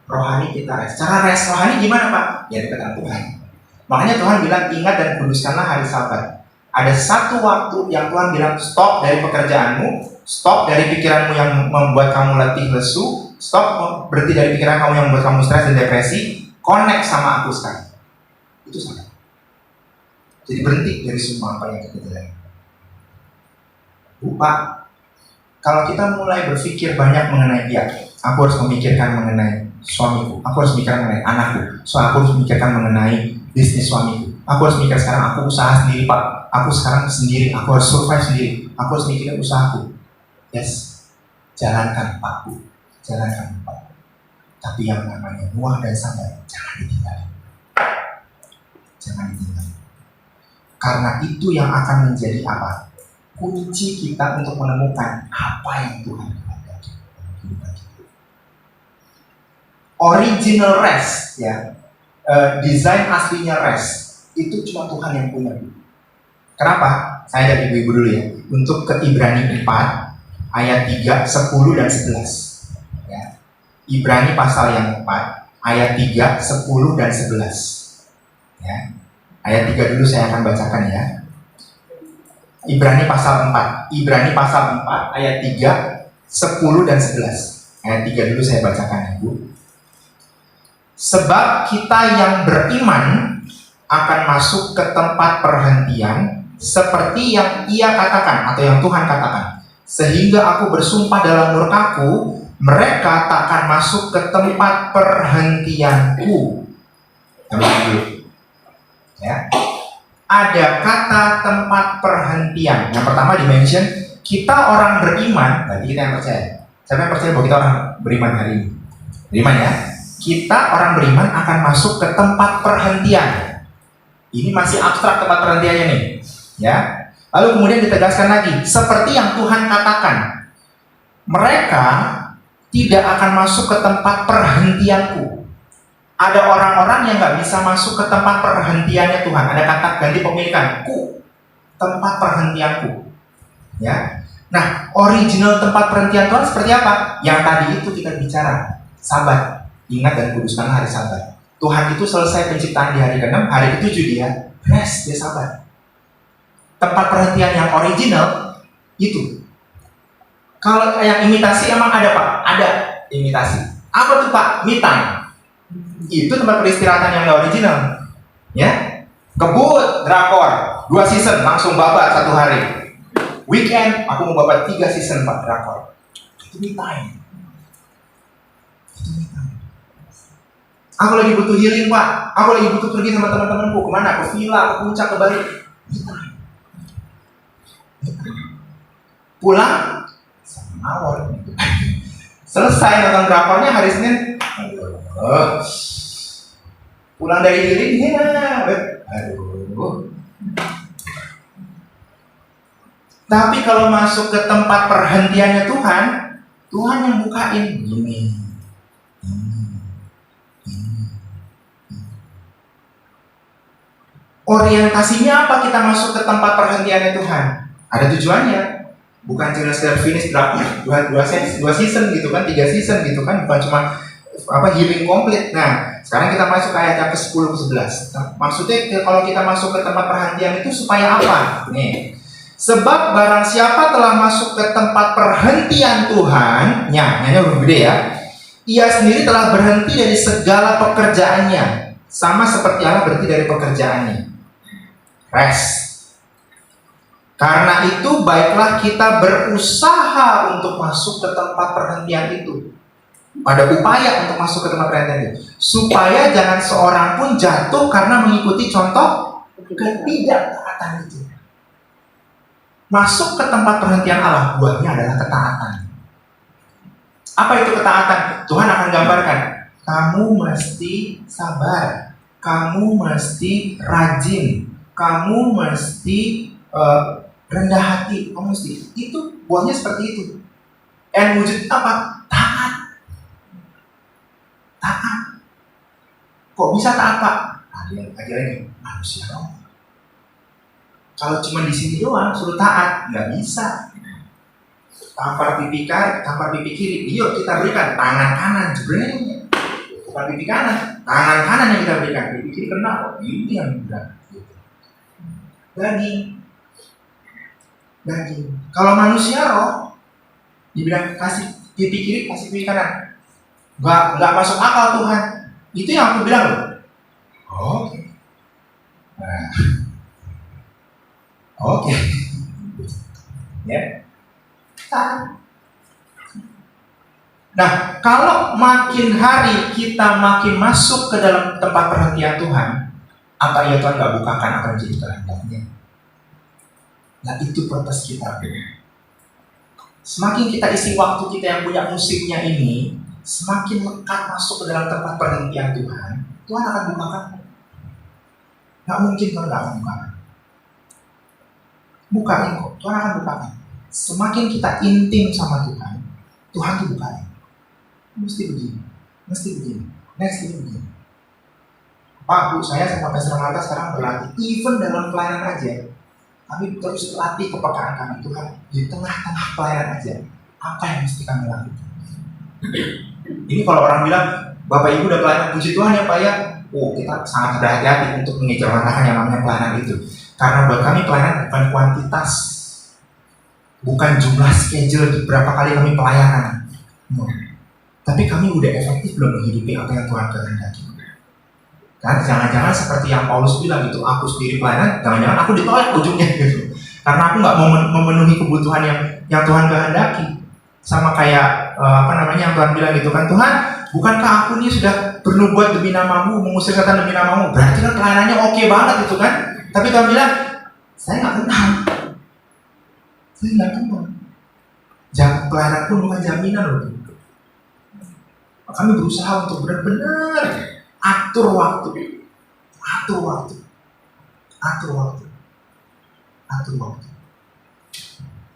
rohani kita rest. Cara rest rohani gimana Pak? Ya dekat dengan Tuhan. Makanya Tuhan bilang ingat dan kuduskanlah hari Sabat. Ada satu waktu yang Tuhan bilang stop dari pekerjaanmu, stop dari pikiranmu yang membuat kamu letih lesu, stop berhenti dari pikiran kamu yang membuat kamu stres dan depresi, connect sama aku sekarang. Itu Sabat. Jadi berhenti dari semua apa yang kita jalani. Bu Pak, kalau kita mulai berpikir banyak mengenai aku harus memikirkan mengenai suamiku, aku harus memikirkan mengenai anakku, aku harus memikirkan mengenai bisnis suamiku, aku harus mikir sekarang aku usaha sendiri Pak, aku sekarang sendiri, aku harus survive sendiri, aku harus mikirin usahaku. Yes, jalankan Pak Bu, jalankan Pak. Tapi yang namanya Nuah dan Sabat jangan ditinggalin. Jangan ditinggalin. Karena itu yang akan menjadi apa? Kunci kita untuk menemukan apa yang Tuhan kehendaki. Original rest, ya, desain aslinya rest itu cuma Tuhan yang punya. Kenapa? Saya dari ibu-ibu dulu ya. Untuk ke Ibrani 4 ayat 3, 10 dan 11. Ya. Ibrani pasal yang 4 ayat 3, 10 dan 11. Ya. Ayat 3 dulu saya akan bacakan ya. Ibrani pasal 4. Ibrani pasal 4 ayat 3, 10 dan 11. Ayat 3 dulu saya bacakan Ibu. Sebab kita yang beriman akan masuk ke tempat perhentian seperti yang ia katakan atau yang Tuhan katakan. Sehingga aku bersumpah dalam murkaku, mereka takkan masuk ke tempat perhentianku. Ya. Ada kata tempat perhentian. Yang pertama dimention, kita orang beriman, berarti kita yang percaya. Siapa yang percaya bahwa kita orang beriman hari ini? Beriman ya. Kita orang beriman akan masuk ke tempat perhentian. Ini masih abstrak tempat perhentiannya nih, ya. Lalu kemudian ditegaskan lagi, seperti yang Tuhan katakan, mereka tidak akan masuk ke tempat perhentianku. Ada orang-orang yang nggak bisa masuk ke tempat perhentiannya Tuhan. Ada kata ganti pemilikan, ku, tempat perhentianku. Ya. Nah, original tempat perhentian Tuhan seperti apa? Yang tadi itu kita bicara, Sabat. Ingat dan kuduskan hari Sabat. Tuhan itu selesai penciptaan di hari ke-6, hari ke-7 dia rest, dia Sabat. Tempat perhentian yang original itu. Kalau yang imitasi emang ada Pak? Ada imitasi. Apa tuh Pak? Me time. Itu tempat peristirahatan yang original. Ya, kebut, drakor, 2 season langsung babat 1 hari. Weekend, aku mau babat 3 season Pak drakor. Itu me time. Itu me time. Aku lagi butuh healing Pak. Aku lagi butuh pergi sama teman-temanku. Kemana? Ke villa, ke puncak, ke Bali. Me time. Me time. Pulang sama ngawur. Selesai nonton drakornya hari Senin. Pulang dari healing, ya. Aduh. Tapi kalau masuk ke tempat perhentiannya Tuhan, Tuhan yang bukain ini. Orientasinya apa kita masuk ke tempat perhentiannya Tuhan? Ada tujuannya. Bukan cuma sekedar finish berapa? 2 season gitu kan, 3 season gitu kan, bukan cuma healing komplit. Nah, sekarang kita masuk ke ayat yang ke-10 ke 11. Maksudnya kalau kita masuk ke tempat perhentian itu supaya apa? Nih. Sebab barang siapa telah masuk ke tempat perhentian Tuhan, nyanya udah gede ya. Ia sendiri telah berhenti dari segala pekerjaannya, sama seperti Allah berhenti dari pekerjaannya. Rest. Karena itu baiklah kita berusaha untuk masuk ke tempat perhentian itu. Ada upaya untuk masuk ke tempat perhentian itu, supaya jangan seorang pun jatuh karena mengikuti contoh ketidaktaatan itu. Masuk ke tempat perhentian Allah, buahnya adalah ketaatan. Apa itu ketaatan? Tuhan akan gambarkan, kamu mesti sabar, kamu mesti rajin, kamu mesti rendah hati, kamu mesti. Itu buahnya seperti itu. Dan wujudnya apa? Taat. Taat. Kok bisa taat Pak? Akhirnya manusia dong. Kalau cuma di sini doang suruh taat, nggak bisa. Tampar pipi kiri, yuk kita berikan tangan kanan, jebret. Bukan pipi kanan, tangan kanan yang kita berikan, pipi kiri kena, ini yang berat. Daging. Kalau manusia roh, dibilang kasih pipi kiri, kasih pipi kanan, nggak masuk akal Tuhan. Itu yang aku bilang loh. Oke. Oke. Ya. Nah, kalau makin hari kita makin masuk ke dalam tempat perhentian Tuhan, apa ya Tuhan nggak bukakan akan menjadi kehendaknya? Nah, itu purpose kita. Semakin kita isi waktu kita yang punya musiknya ini, semakin lekat masuk ke dalam tempat perhentian Tuhan, Tuhan akan bukakan. Nggak mungkin Tuhan nggak akan bukakan. Bukain kok, Tuhan akan bukakan. Semakin kita intim sama Tuhan, Tuhan tuh bukain. Mesti begini. Next ini begini. Pak, Bu, saya sama Pastor Marta sekarang berlatih. Even dalam pelayanan aja, kami terus latih kepekaan kami. Tuhan, di tengah-tengah pelayanan aja, apa yang mesti kami lakukan? Ini kalau orang bilang, Bapak Ibu udah pelayanan, puji Tuhan ya Pak ya. Oh, kita sangat berhati-hati untuk mengejawantahkan yang namanya pelayanan itu. Karena buat kami pelayanan bukan kuantitas, bukan jumlah schedule berapa kali kami pelayanan. Tapi kami udah efektif belum menghidupi apa yang Tuhan kehendaki. Kan jangan-jangan seperti yang Paulus bilang gitu, aku sendiri pelayanan, jangan-jangan aku ditolak ujungnya gitu. Karena aku nggak mau memenuhi kebutuhan yang Tuhan kehendaki. Sama kayak yang Tuhan bilang gitu kan, Tuhan, bukankah aku ini sudah bernubuat demi namamu, mengusir setan demi namamu? Berarti kan pelayanannya oke banget itu kan. Tapi Tuhan bilang, saya nggak kenal. Pelayanan pun bukan jaminan loh. Kami berusaha untuk benar-benar atur waktu.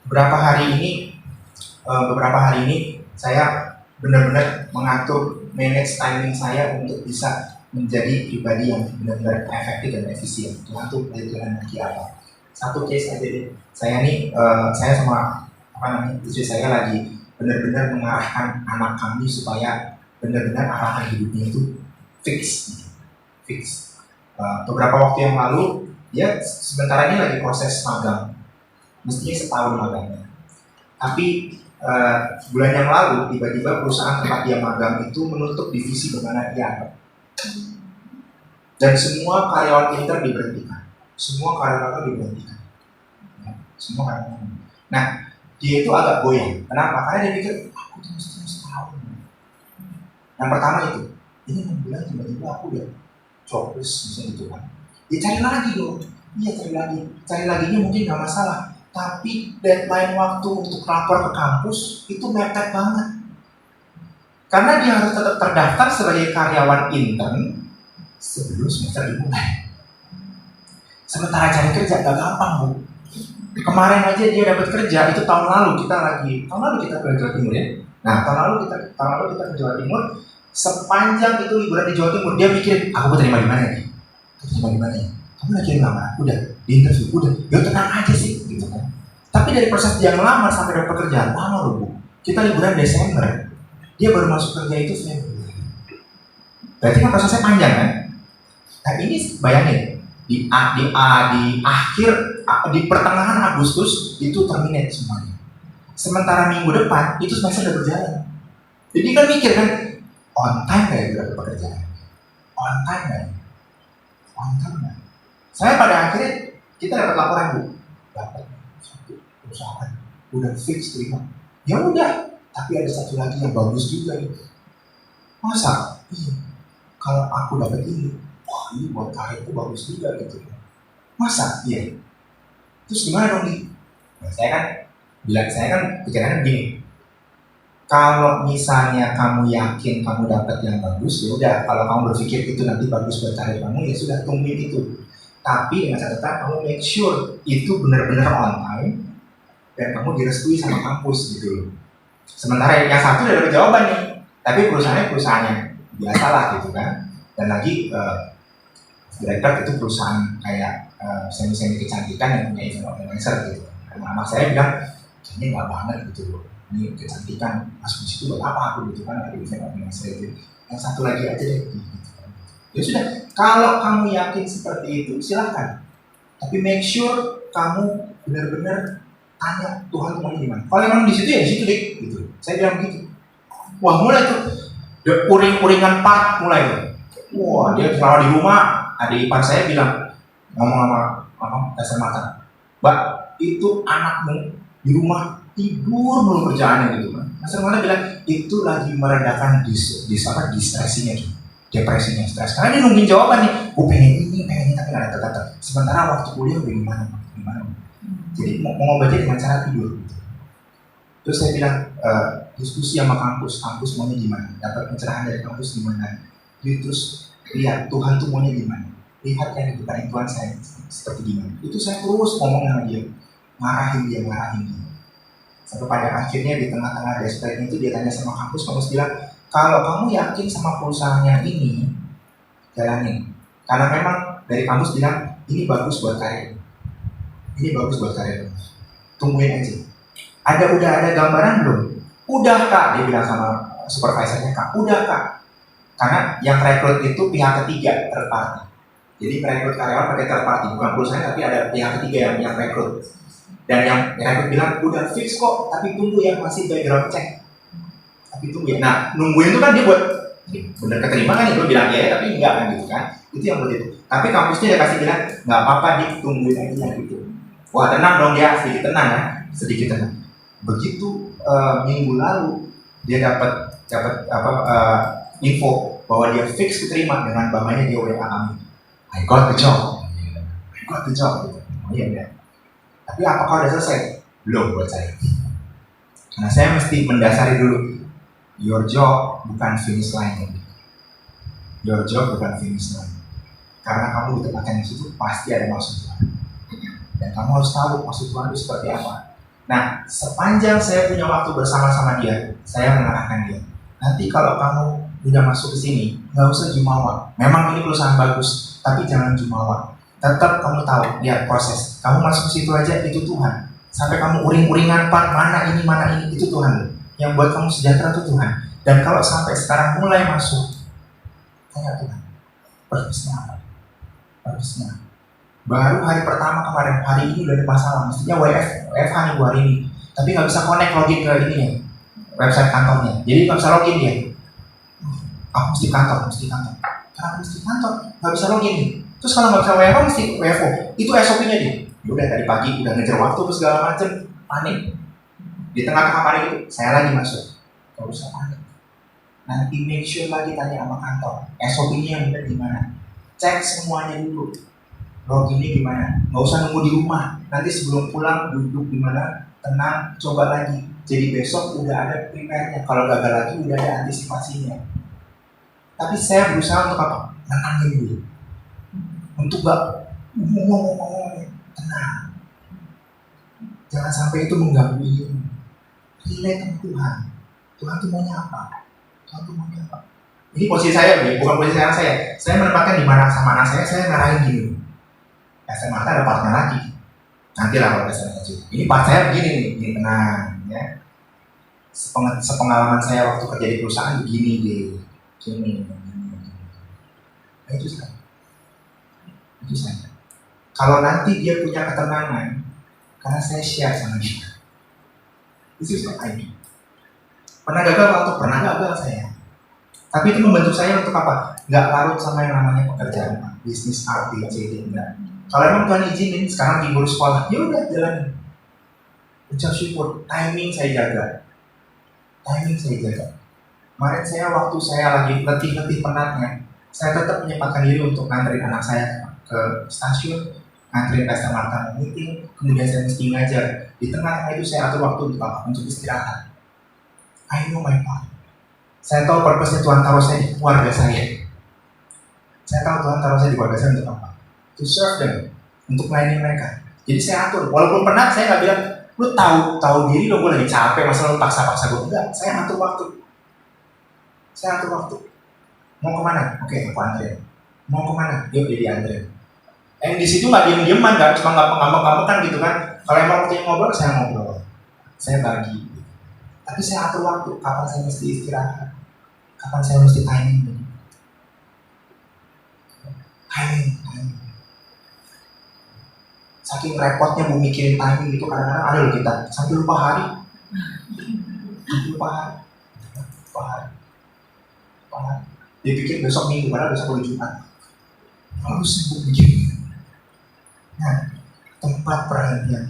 Beberapa hari ini saya benar-benar mengatur, manage timing saya untuk bisa menjadi pribadi yang benar-benar efektif dan efisien. Tuhan tuh dari Tuhan lagi apa? Satu case aja deh. Saya nih, saya sama istri saya lagi benar-benar mengarahkan anak kami supaya benar-benar arahan hidupnya itu fix. Beberapa waktu yang lalu dia sebentar ini lagi proses magang, mestinya setahun magangnya. Tapi bulan yang lalu tiba-tiba perusahaan tempat dia magang itu menutup divisi di mana dia ada. Dan semua karyawan intern diberhentikan. Nah, dia itu agak goyang. Kenapa? Karena dia pikir, aku tuh mesti setahun. Yang pertama itu, ini 6 bulan tiba-tiba aku udah jobless, misalnya gitu kan. Ya cari lagi dong. Iya cari laginya mungkin gak masalah. Tapi deadline waktu untuk lapor ke kampus itu mepet banget. Karena dia harus tetap terdaftar sebagai karyawan intern sebelum semester dimulai. Sementara cari kerja gak gampang, Bu. Kemarin aja dia dapat kerja, itu tahun lalu kita ke Jawa Timur ya. Nah, tahun lalu kita ke Jawa Timur. Sepanjang itu liburan di Jawa Timur, dia mikir, aku keterima di mana nih? Kamu lagi ngelamar? Udah, di interview, udah. Ya tenang aja sih, gitu kan. Tapi dari proses dia ngelamar sampai dapat pekerjaan, lama loh, Bu. Kita liburan Desember, dia baru masuk kerja itu Februari. Berarti kan prosesnya panjang kan? Nah ini bayangin, di pertengahan Agustus itu terminate semuanya. Sementara minggu depan itu semester udah berjalan. Jadi kan mikir kan, on time gak ya dapat pekerjaan? On time gak? Saya pada akhirnya kita dapat laporan, Bu. Dapat satu perusahaan udah fix terima. Ya udah, tapi ada satu lagi yang bagus juga nih. Masa? Iya. Kalau aku dapat ini, wah ini buat karirku bagus juga gitu. Masa? Iya. Terus gimana dong nih? Nah, saya kan pikirannya begini. Kalau misalnya kamu yakin kamu dapat yang bagus, ya udah. Kalau kamu berpikir itu nanti bagus buat karir kamu, ya sudah tungguin itu. Tapi dengan catatan kamu make sure itu benar-benar on time dan kamu direstui sama kampus gitu. Sementara yang satu udah dapat jawaban nih, tapi perusahaannya biasa lah gitu kan. Dan lagi Direktur itu perusahaan kayak semi kecantikan yang punya event organizer gitu. Karena anak saya bilang, ini nggak banget gitu loh. Ini kecantikan, masuk di situ buat apa aku gitu kan, ada event organizer itu. Yang satu lagi aja deh gitu. Ya sudah, kalau kamu yakin seperti itu silahkan. Tapi make sure kamu benar-benar tanya Tuhan mau gimana. Kalau memang di situ ya di situ deh gitu. Saya bilang gitu. Wah mulai tuh, uring-uringan part mulai tuh. Wah dia selalu di rumah. Adik ipar saya bilang, ngomong sama kasar mata, Mbak, itu anakmu di rumah tidur mulu kerjaannya gitu kan. Kasar mata bilang, itu lagi meredakan distresinya, depresinya, stres. Karena dia nungguin jawaban nih, gue pengen ini, tapi nggak ada kata. Sementara waktu kuliah udah gimana? Jadi mau ngobatin dengan cara tidur. Terus saya bilang, diskusi sama kampus maunya gimana? Dapat pencerahan dari kampus gimana? Jadi terus lihat Tuhan tuh maunya gimana? Lihat yang diberikan Tuhan saya seperti gimana. Itu saya terus ngomong sama dia, ngarahin dia. Sampai pada akhirnya di tengah-tengah desperate itu dia tanya sama kampus bilang, kalau kamu yakin sama perusahaannya ini, jalanin. Karena memang dari kampus bilang, ini bagus buat karir. Tungguin aja. Udah ada gambaran belum? Udah Kak, dia bilang sama supervisornya, Kak, udah Kak. Karena yang rekrut itu pihak ketiga, third party. Jadi merekrut karyawan pakai third party, bukan perusahaan tapi ada pihak ketiga yang rekrut. Dan yang rekrut bilang udah fix kok, tapi tunggu yang masih background check. Nah nungguin itu kan dia buat bener keterima kan, dia bilang ya tapi enggak kan gitu kan. Itu yang buat itu. Tapi kampusnya dia kasih bilang nggak apa-apa, ditungguin aja gitu. Wah tenang dong dia, sedikit tenang. Begitu minggu lalu dia dapat info bahwa dia fix keterima dengan bapaknya dia WA kami. I got the job gitu. Oh iya. Tapi apakah udah selesai? Belum buat saya. Karena saya mesti mendasari dulu. Your job bukan finish line. Karena kamu ditempatkan di situ pasti ada maksud Tuhan. Dan kamu harus tahu maksud Tuhan itu seperti apa. Nah, sepanjang saya punya waktu bersama-sama dia, saya mengarahkan dia. Nanti kalau kamu udah masuk ke sini, nggak usah jumawa. Memang ini perusahaan bagus, tapi jangan jumawa. Tetap kamu tahu, lihat proses. Kamu masuk ke situ aja, itu Tuhan. Sampai kamu uring-uringan, Pak, mana ini, itu Tuhan. Yang buat kamu sejahtera itu Tuhan. Dan kalau sampai sekarang mulai masuk, tanya Tuhan, purpose-nya apa? Purpose-nya. Baru hari pertama kemarin, hari ini udah ada masalah. Mestinya WFH nih bu hari ini. Tapi nggak bisa connect login ke ini ya, website kantornya. Jadi nggak bisa login dia. Aku mesti kantor. Kenapa mesti kantor? Nggak bisa login nih. Terus kalau nggak bisa WFO mesti WFO. Itu SOP-nya dia. Udah dari pagi udah ngejar waktu terus segala macem, panik. Di tengah-tengah panik itu saya lagi masuk. Gak usah panik. Nanti make sure lagi tanya sama kantor. SOP-nya yang benar gimana? Cek semuanya dulu. Loginnya gimana? Nggak usah nunggu di rumah. Nanti sebelum pulang duduk di mana, tenang, coba lagi. Jadi besok udah ada prepare-nya. Kalau gagal lagi udah ada antisipasinya. Tapi saya berusaha untuk apa? Nenangin dulu. Untuk gak ngomong, tenang. Jangan sampai itu mengganggu ini. Relate sama Tuhan. Tuhan tuh maunya apa? Ini posisi saya, bukan posisi anak saya. Saya menempatkan di mana sama anak saya ngarahin gini. SMA ada partnya lagi. Nanti lah kalau SMA juga. Ini part saya begini nih, ini tenang ya. Sepengalaman saya waktu kerja di perusahaan begini deh. Gini. Nah, itu saya. Kalau nanti dia punya ketenangan, karena saya share sama dia. Itu saya. Pernah gagal saya. Tapi itu membantu saya untuk apa? Nggak larut sama yang namanya pekerjaan, bisnis A, B, C, D, enggak. Kalau emang Tuhan izinin, sekarang di guru sekolah, ya udah jalanin. Ucap syukur, timing saya jaga. Kemarin waktu saya lagi letih penatnya, saya tetap menyempatkan diri untuk nganterin anak saya ke stasiun, nganterin Pastor Marta meeting, kemudian saya mesti ngajar. Di tengah-tengah itu saya atur waktu untuk apa? Untuk istirahat. I know my part. Saya tahu purpose-nya Tuhan taruh saya di keluarga saya. Saya tahu Tuhan taruh saya di keluarga saya untuk apa? To serve them, untuk melayani mereka. Jadi saya atur. Walaupun penat, saya nggak bilang, lu tahu diri dong, gue lagi capek, masa lu paksa gue. Enggak, saya atur waktu. Mau kemana? Oke, aku anterin. Mau kemana? Yuk, dia dianterin. Di situ nggak diem-dieman, nggak cuma ngambek-ngambek kan gitu kan. Kalau emang waktunya ngobrol, saya ngobrol. Saya bagi. Tapi saya atur waktu, kapan saya mesti istirahat, kapan saya mesti timing. Saking repotnya mau mikirin timing itu, kadang-kadang ada loh kita sampai lupa hari. Dia pikir besok minggu, padahal besok udah Jumat. Lalu sibuk begini. Nah, tempat perhatian.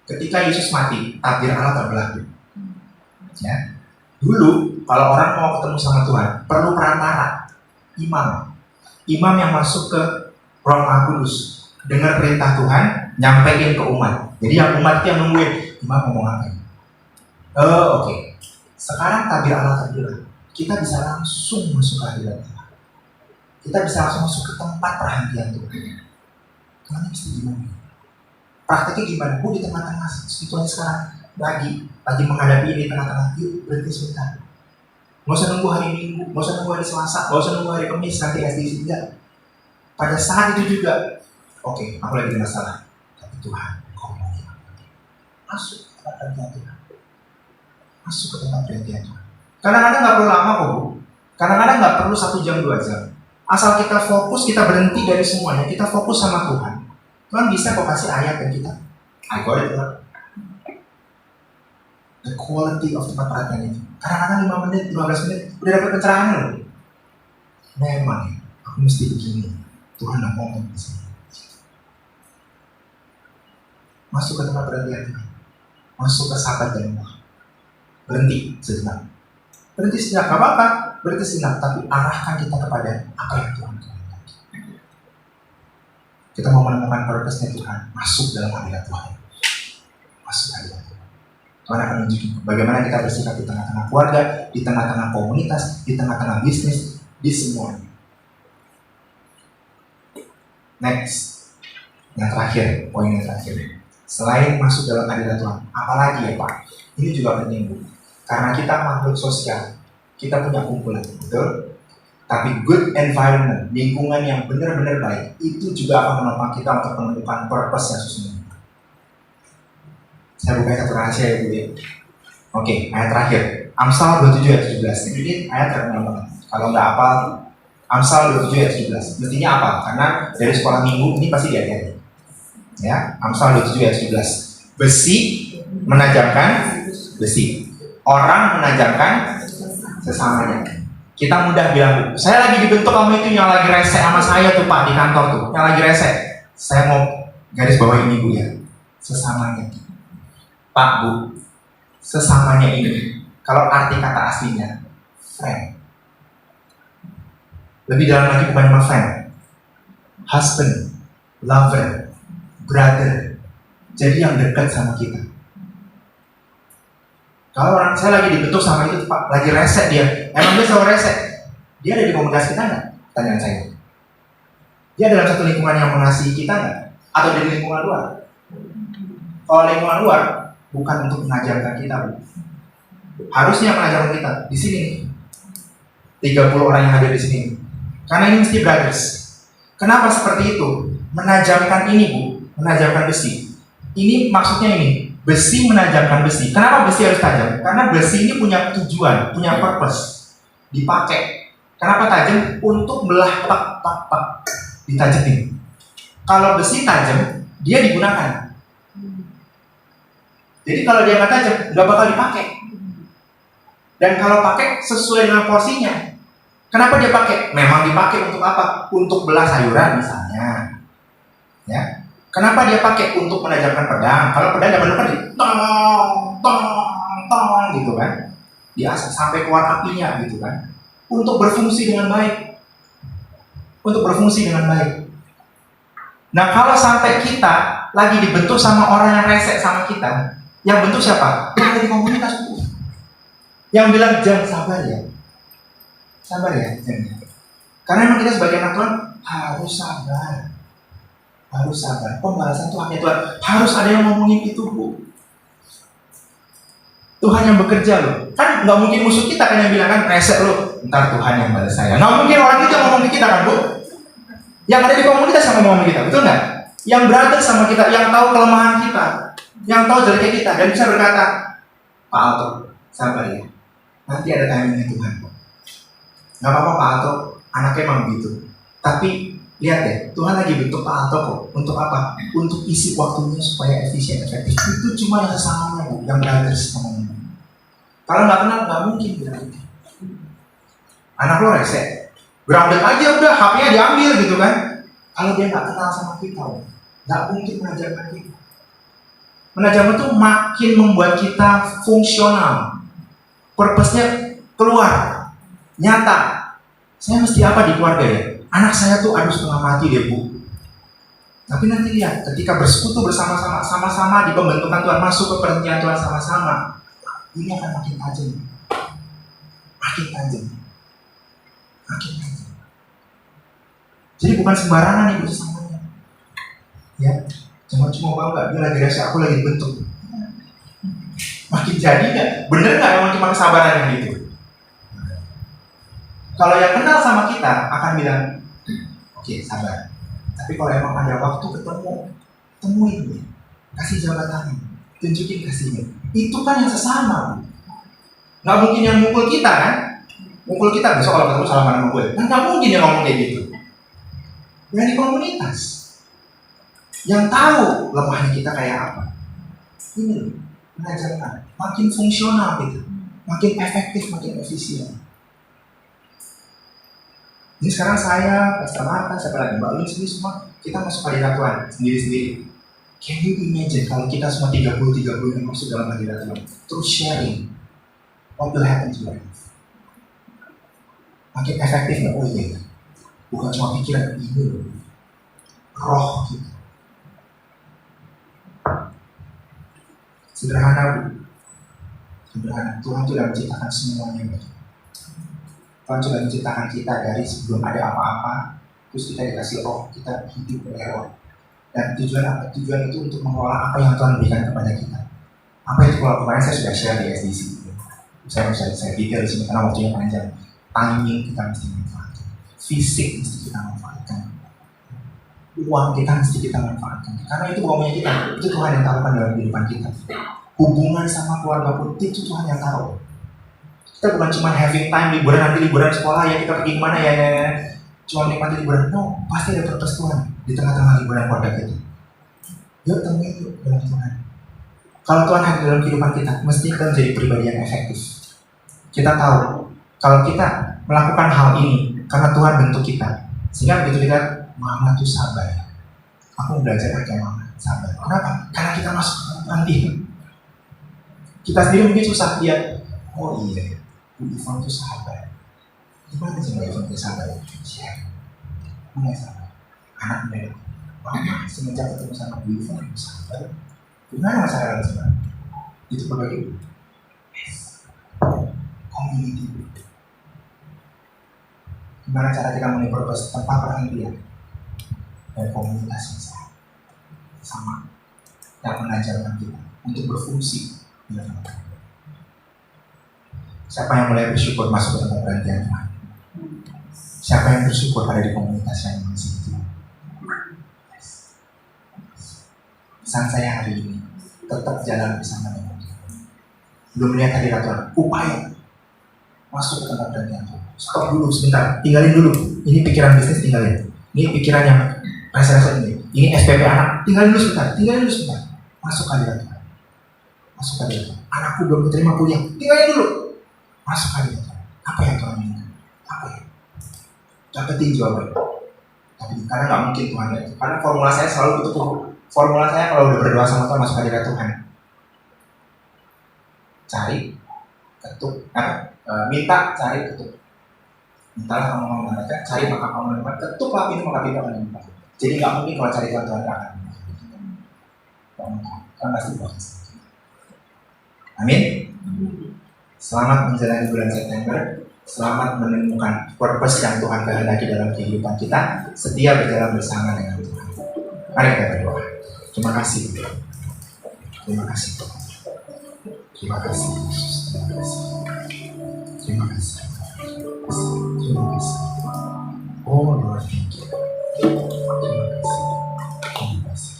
Ketika Yesus mati, takdir Allah terbelah. Ya. Dulu, kalau orang mau ketemu sama Tuhan, perlu perantara, imam yang masuk ke Roh Maha Kudus, dengar perintah Tuhan, nyampein ke umat. Jadi yang umat yang nungguin, imam ngomong apa? Oke. Sekarang takdir Allah terbelah. Kita bisa langsung masuk ke hadirat Allah. Kita bisa langsung masuk ke tempat perhatian Tuhan. Tuhan mesti gimana? Prakteknya gimana? Bu, di tengah-tengah situasi sekarang lagi menghadapi ini tengah-tengah, yuk berhenti sebentar. Nggak usah nunggu hari Minggu, nggak usah nunggu hari Selasa, nggak usah nunggu hari Kamis nanti SDC, enggak. Pada saat itu juga, oke, aku lagi ada masalah, tapi Tuhan, kau mau masuk ke tempat perhatian Tuhan. Masuk ke tempat perhatian Tuhan. Kadang-kadang nggak perlu lama kok Bu. Kadang-kadang nggak perlu 1 jam 2 jam. Asal kita fokus, kita berhenti dari semuanya, kita fokus sama Tuhan. Tuhan bisa kok kasih ayat yang kita. I got it, Tuhan. The quality of tempat perhatian itu. Kadang-kadang 5 menit, 15 menit, udah dapat pencerahan loh. Memang, aku mesti begini. Tuhan nak ngomong di sini. Masuk ke tempat perhatian Tuhan. Masuk ke sahabat dan Allah. Berhenti sejenak. Gak apa-apa. Berhenti sejenak, tapi arahkan kita kepada apa yang Tuhan kehendaki. Kita mau menemukan purpose-nya Tuhan. Masuk dalam hadirat Tuhan. Masuk hadirat Tuhan. Tuhan akan menunjukkan bagaimana kita bersikap di tengah-tengah keluarga, di tengah-tengah komunitas, di tengah-tengah bisnis, di semuanya. Next, poin yang terakhir. Selain masuk dalam hadirat Tuhan, apalagi ya Pak? Ini juga penting Bu. Karena kita makhluk sosial, kita punya kumpulan, betul? Tapi good environment, lingkungan yang benar-benar baik, itu juga akan menopang kita untuk menemukan purpose yang sesungguhnya. Saya buka satu rahasia ya Bu ya. Oke, ayat terakhir. Amsal 27 ayat 17. Ini ayat terkenal banget. Kalau nggak hafal, Amsal 27 ayat 17. Mestinya apa? Karena dari sekolah minggu ini pasti diajari. Ya, Amsal 27 ayat 17. Besi menajamkan besi. Orang menajamkan sesamanya. Kita mudah bilang, saya lagi dibentuk kamu itu yang lagi rese sama saya tuh Pak di kantor tuh, yang lagi rese. Saya mau garis bawah ini Bu ya, sesamanya. Pak Bu, sesamanya ini, kalau arti kata aslinya, friend. Lebih dalam lagi bukan cuma friend, husband, lover, brother. Jadi yang dekat sama kita. Kalau orang saya lagi dibentuk sama itu Pak, lagi rese dia, emang dia selalu rese. Dia ada di komunitas kita nggak? Pertanyaan saya. Dia dalam satu lingkungan yang mengasihi kita nggak? Atau di lingkungan luar? Kalau lingkungan luar, bukan untuk mengajarkan kita, Bu. Harusnya mengajarkan kita di sini. 30 orang yang hadir di sini. Karena ini mesti brothers. Kenapa seperti itu? Menajamkan ini Bu, menajamkan besi. Ini maksudnya ini. Besi menajamkan besi. Kenapa besi harus tajam? Karena besi ini punya tujuan, punya purpose. Dipakai. Kenapa tajam? Untuk belah pak. Ditajamin. Kalau besi tajam, dia digunakan. Jadi kalau dia nggak tajam, nggak bakal dipakai. Dan kalau pakai sesuai dengan porsinya. Kenapa dia pakai? Memang dipakai untuk apa? Untuk belah sayuran misalnya. Ya. Kenapa dia pakai? Untuk menajamkan pedang. Kalau pedang zaman dulu kan tong gitu kan. Dia sampai keluar apinya gitu kan. Untuk berfungsi dengan baik. Untuk berfungsi dengan baik. Nah kalau sampai kita lagi dibentuk sama orang yang resek sama kita, yang bentuk siapa? Yang ada di komunitas itu. Yang bilang jangan sabar ya. Sabar ya, jangan. Karena memang kita sebagai anak Tuhan harus sabar. Harus sabar. Pembalasan Tuhan Tuhan. Harus ada yang ngomongin itu Bu. Tuhan yang bekerja loh. Kan nggak mungkin musuh kita kan yang bilang kan resek loh. Ntar Tuhan yang balas saya. Nggak mungkin orang itu yang ngomong ke kita kan Bu. Yang ada di komunitas yang ngomong ke kita, betul nggak? Yang brother sama kita, yang tahu kelemahan kita, yang tahu jeleknya kita dan bisa berkata, Pak Alto, sabar ya. Nanti ada timingnya Tuhan. Nggak apa-apa Pak Alto, anaknya emang begitu. Tapi lihat deh, Tuhan lagi bentuk Pak Alto kok. Untuk apa? Untuk isi waktunya supaya efisien, efektif. Itu cuma yang sesamanya Bu, yang brothers ngomong. Kalau nggak kenal, nggak mungkin bilang gitu. Anak lo resek, grounded aja udah, HP-nya diambil gitu kan. Kalau dia nggak kenal sama kita, nggak mungkin mengajarkan kita. Menajam itu makin membuat kita fungsional. Purpose-nya keluar, nyata. Saya mesti apa di keluarga ya? Anak saya tuh aduh setengah mati deh Bu. Tapi nanti lihat, ketika bersekutu bersama-sama, sama-sama di pembentukan Tuhan, masuk ke perhentian Tuhan sama-sama, ini akan makin tajam. Makin tajam. Makin tajam. Jadi bukan sembarangan nih bersamanya. Ya, cuma bangga, dia lagi rasa aku lagi dibentuk. Makin jadi nggak? Bener nggak emang cuma kesabaran yang gitu? Kalau yang kenal sama kita akan bilang, oke, sabar. Tapi kalau emang ada waktu ketemu, temuin dia, kasih jabatannya, tunjukin kasihnya. Itu kan yang sesama. Nggak mungkin yang mukul kita kan? Mukul kita besok kalau ketemu salaman sama gue. Kan nggak mungkin yang ngomong kayak gitu. Yang di komunitas, yang tahu lemahnya kita kayak apa. Ini loh, mengajarkan. Makin fungsional kita, makin efektif, makin efisien. Ini sekarang saya, Pastor Marta, siapa lagi? Mbak Lin, semua kita masuk hadirat Tuhan sendiri-sendiri. Can you imagine kalau kita semua 30 yang masuk dalam hadirat Tuhan, terus sharing, what will happen to life? Makin efektif nggak? Oh iya, bukan cuma pikiran ini loh, roh kita. Sederhana Bu, sederhana. Tuhan sudah menciptakan semuanya Bu. Tuhan sudah menciptakan kita dari sebelum ada apa-apa, terus kita dikasih roh, kita hidup oleh roh. Dan tujuan apa? Tujuan itu untuk mengelola apa yang Tuhan berikan kepada kita. Apa itu? Kalau kemarin saya sudah share di SDC. Saya detail di sini karena waktunya panjang. Timing kita mesti manfaatkan. fisik mesti kita manfaatkan, uang kita mesti kita manfaatkan, karena itu bukan punya kita, itu Tuhan yang taruhkan dalam kehidupan kita. Hubungan sama keluarga pun itu Tuhan yang taruh. Kita bukan cuma having time, liburan, nanti liburan sekolah ya kita pergi kemana ya, cuma nikmati liburan. No, pasti ada purpose Tuhan di tengah-tengah liburan keluarga kita. Yuk temuin yuk dalam Tuhan. Kalau Tuhan hadir dalam kehidupan kita, mesti kita menjadi pribadi yang efektif. Kita tahu kalau kita melakukan hal ini karena Tuhan bentuk kita, sehingga begitu kita mama tuh sabar. Aku belajar kayak mama sabar. Kenapa? Karena kita masuk nanti. Kita sendiri mungkin susah lihat. Oh iya, Bu Ivan tuh sabar. Gimana sih Bu Ivan tuh sabar? Siapa? Mana sabar? Anak muda. Mama semenjak ketemu sama Bu Ivan sabar. Gimana masalah sabar? Itu berbagi. Community. Gimana cara kita memenuhi purpose tanpa perhentian dan komunitas yang sama yang mengajarkan kita untuk berfungsi. Siapa yang mulai bersyukur masuk ke tempat perhentian Tuhan? Siapa yang bersyukur ada di komunitas yang mengisi itu? Pesan saya hari ini tetap jalan bersama dengan Tuhan. Belum melihat hadirat Tuhan, upaya masuk ke tempat perhentian Tuhan. Stop dulu sebentar, tinggalin dulu. Ini pikiran bisnis tinggalin. Ini pikiran yang rasa-rasa ini. Ini SPP anak, tinggalin dulu sebentar. Masuk ke hadirat Tuhan. Masuk ke hadirat Tuhan. Anakku belum diterima kuliah, tinggalin dulu. Masuk ke hadirat Tuhan. Apa yang Tuhan inginkan? Apa ya? Dapetin jawabannya. Tapi karena nggak mungkin Tuhan itu. Karena formula saya selalu itu. Formula saya kalau udah berdoa sama Tuhan masuk ke hadirat Tuhan. Cari, ketuk, minta, cari, ketuk. Mintalah kamu mau mendapatkan, cari maka kamu mendapatkan, ketuklah pintu maka pintu akan dibuka. Jadi nggak mungkin kalau cari Tuhan Tuhan akan. Kan pasti buat. Amin. Selamat menjalani bulan September. Selamat menemukan purpose yang Tuhan kehendaki dalam kehidupan kita. Setia berjalan bersama dengan Tuhan. Mari kita berdoa. Terima kasih. Terima kasih. Terima kasih. Terima kasih. Terima kasih. Terima kasih. Oh Lord, thank you. Terima kasih. Terima kasih.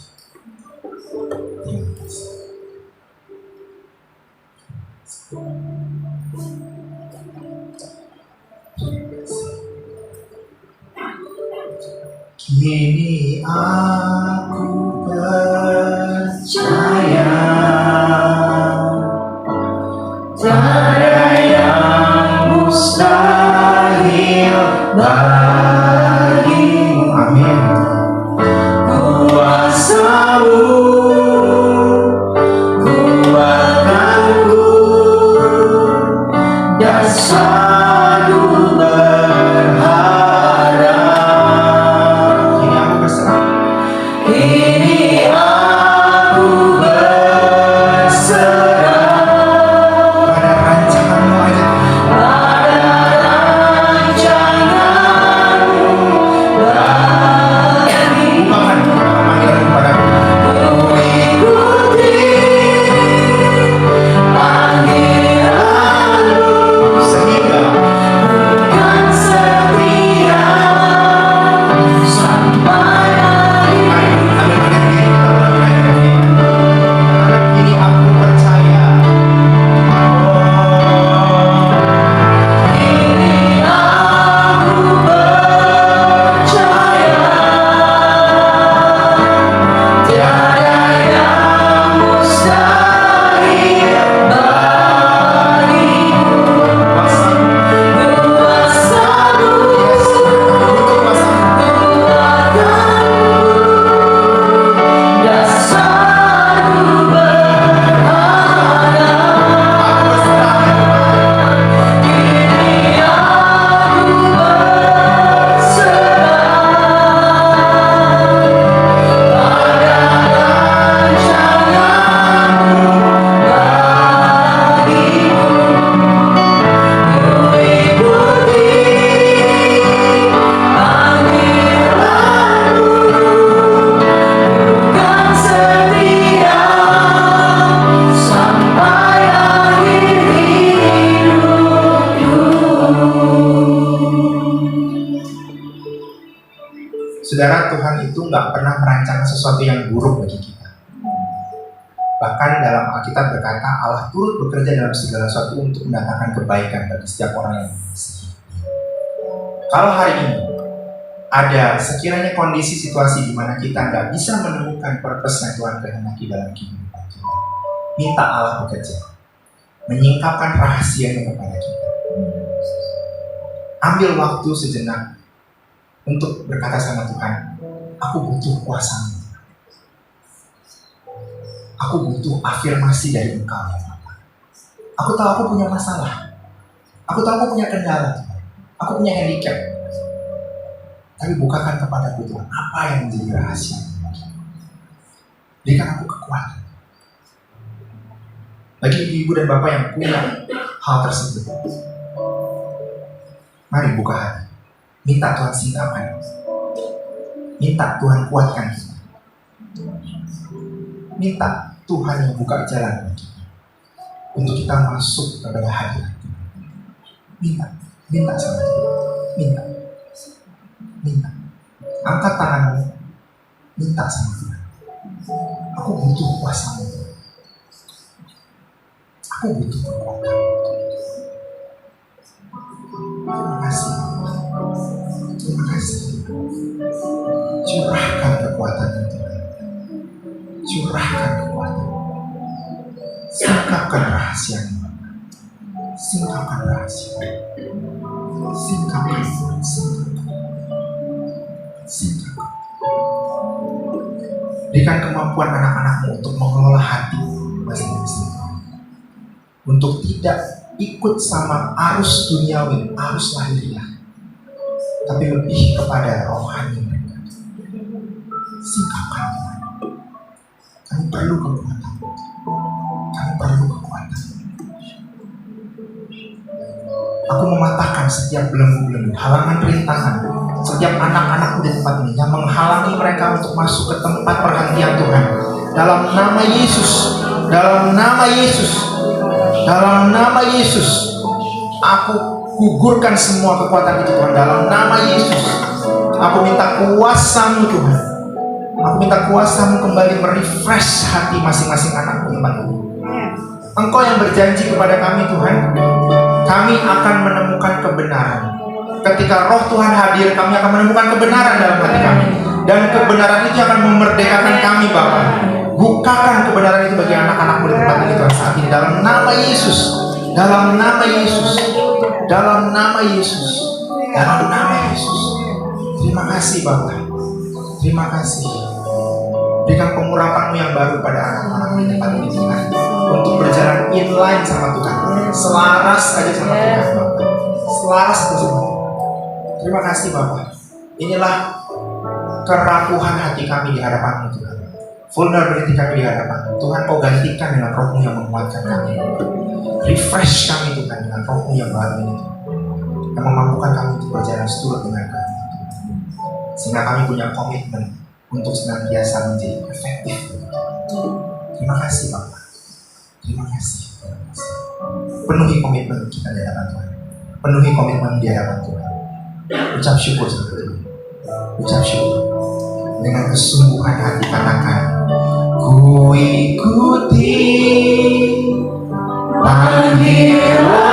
Terima kasih. Kini aku percaya tiada yang mustahil bagimu. Amin. Kuasamu kuatkanku dan selalu berharap. Kini aku berserah. Kini aku berserah pada rancanganmu aja. Pada rancanganmu bagi. Bukan panggilan kepadaku. Mengikuti panggilanmu sehingga Saudara, Tuhan itu nggak pernah merancang sesuatu yang buruk bagi kita. Bahkan dalam Alkitab berkata, Allah turut bekerja dalam segala sesuatu untuk mendatangkan kebaikan bagi setiap orang yang mengasihi. Kalau hari ini ada sekiranya kondisi situasi di mana kita nggak bisa menemukan purpose yang Tuhan kehendaki dalam kehidupan kita, minta Allah bekerja, menyingkapkan rahasianya kepada kita. Ambil waktu sejenak untuk berkata sama Tuhan, aku butuh kuasa-Mu. Aku butuh afirmasi dari Engkau ya Bapa. Aku tahu aku punya masalah. Aku tahu aku punya kendala. Aku punya handicap. Tapi bukakan kepadaku Tuhan, apa yang menjadi rahasia? Berikan aku kekuatan. Bagi ibu dan bapak yang punya hal tersebut, mari buka hati. Minta Tuhan singkapkan. Minta Tuhan kuatkan kita. Minta Tuhan yang buka jalan bagi kita untuk kita masuk kepada hadirat. Minta sama Tuhan. Minta. Angkat tanganmu. Minta sama Tuhan. Aku butuh kuasa-Mu. Aku butuh kekuatan. Terima kasih. Terima kasih. Curahkan kekuatan-Mu Tuhan. Curahkan kekuatan. Singkapkan rahasia-Mu. Singkapkan rahasia. Singkapkan. Berikan kemampuan anak-anak-Mu untuk mengelola hati masing-masing. Untuk tidak ikut sama arus duniawi, arus lahiriah, tapi lebih kepada rohani mereka. Singkapkan Tuhan. Kami perlu kekuatan. Aku mematahkan setiap belenggu-belenggu, halangan rintangan, setiap anak-anakku di tempat ini yang menghalangi mereka untuk masuk ke tempat perhentian Tuhan. Dalam nama Yesus, dalam nama Yesus, dalam nama Yesus, aku gugurkan semua kekuatan itu Tuhan. Dalam nama Yesus, aku minta kuasa-Mu Tuhan. Aku minta kuasa-Mu kembali merefresh hati masing-masing anakku tempat ini. Engkau yang berjanji kepada kami Tuhan, kami akan menemukan kebenaran. Ketika roh Tuhan hadir, kami akan menemukan kebenaran dalam hati kami. Dan kebenaran itu akan memerdekakan kami Bapa. Bukakan kebenaran itu bagi anak-anakmu di tempat ini Tuhan saat ini. Dalam nama Yesus. Dalam nama Yesus. Dalam nama Yesus. Dalam nama Yesus. Terima kasih Bapa. Terima kasih. Berikan pengurapan-Mu yang baru pada anak-anakmu di tempat ini Tuhan. Untuk berjalan inline sama Tuhan. Selaras aja sama Tuhan Bapa. Selaras aja sama Tuhan. Terima kasih Bapa. Inilah kerapuhan hati kami di hadapan-Mu Tuhan. Vulnerability kami di hadapan-Mu Tuhan. Kau gantikan dengan roh-Mu yang menguatkan kami. Refresh kami Tuhan dengan roh-Mu yang baru ini Tuhan. Yang memampukan kami untuk berjalan seturut dengan kami sehingga kami punya komitmen untuk senantiasa menjadi efektif. Terima kasih Bapa. Terima kasih. Penuhi komitmen kita di hadapan Tuhan. Penuhi komitmen di hadapan Tuhan. Ucap syukur sama Tuhan. Ucap syukur. Dengan kesungguhan hati katakan, ku ikuti panggilan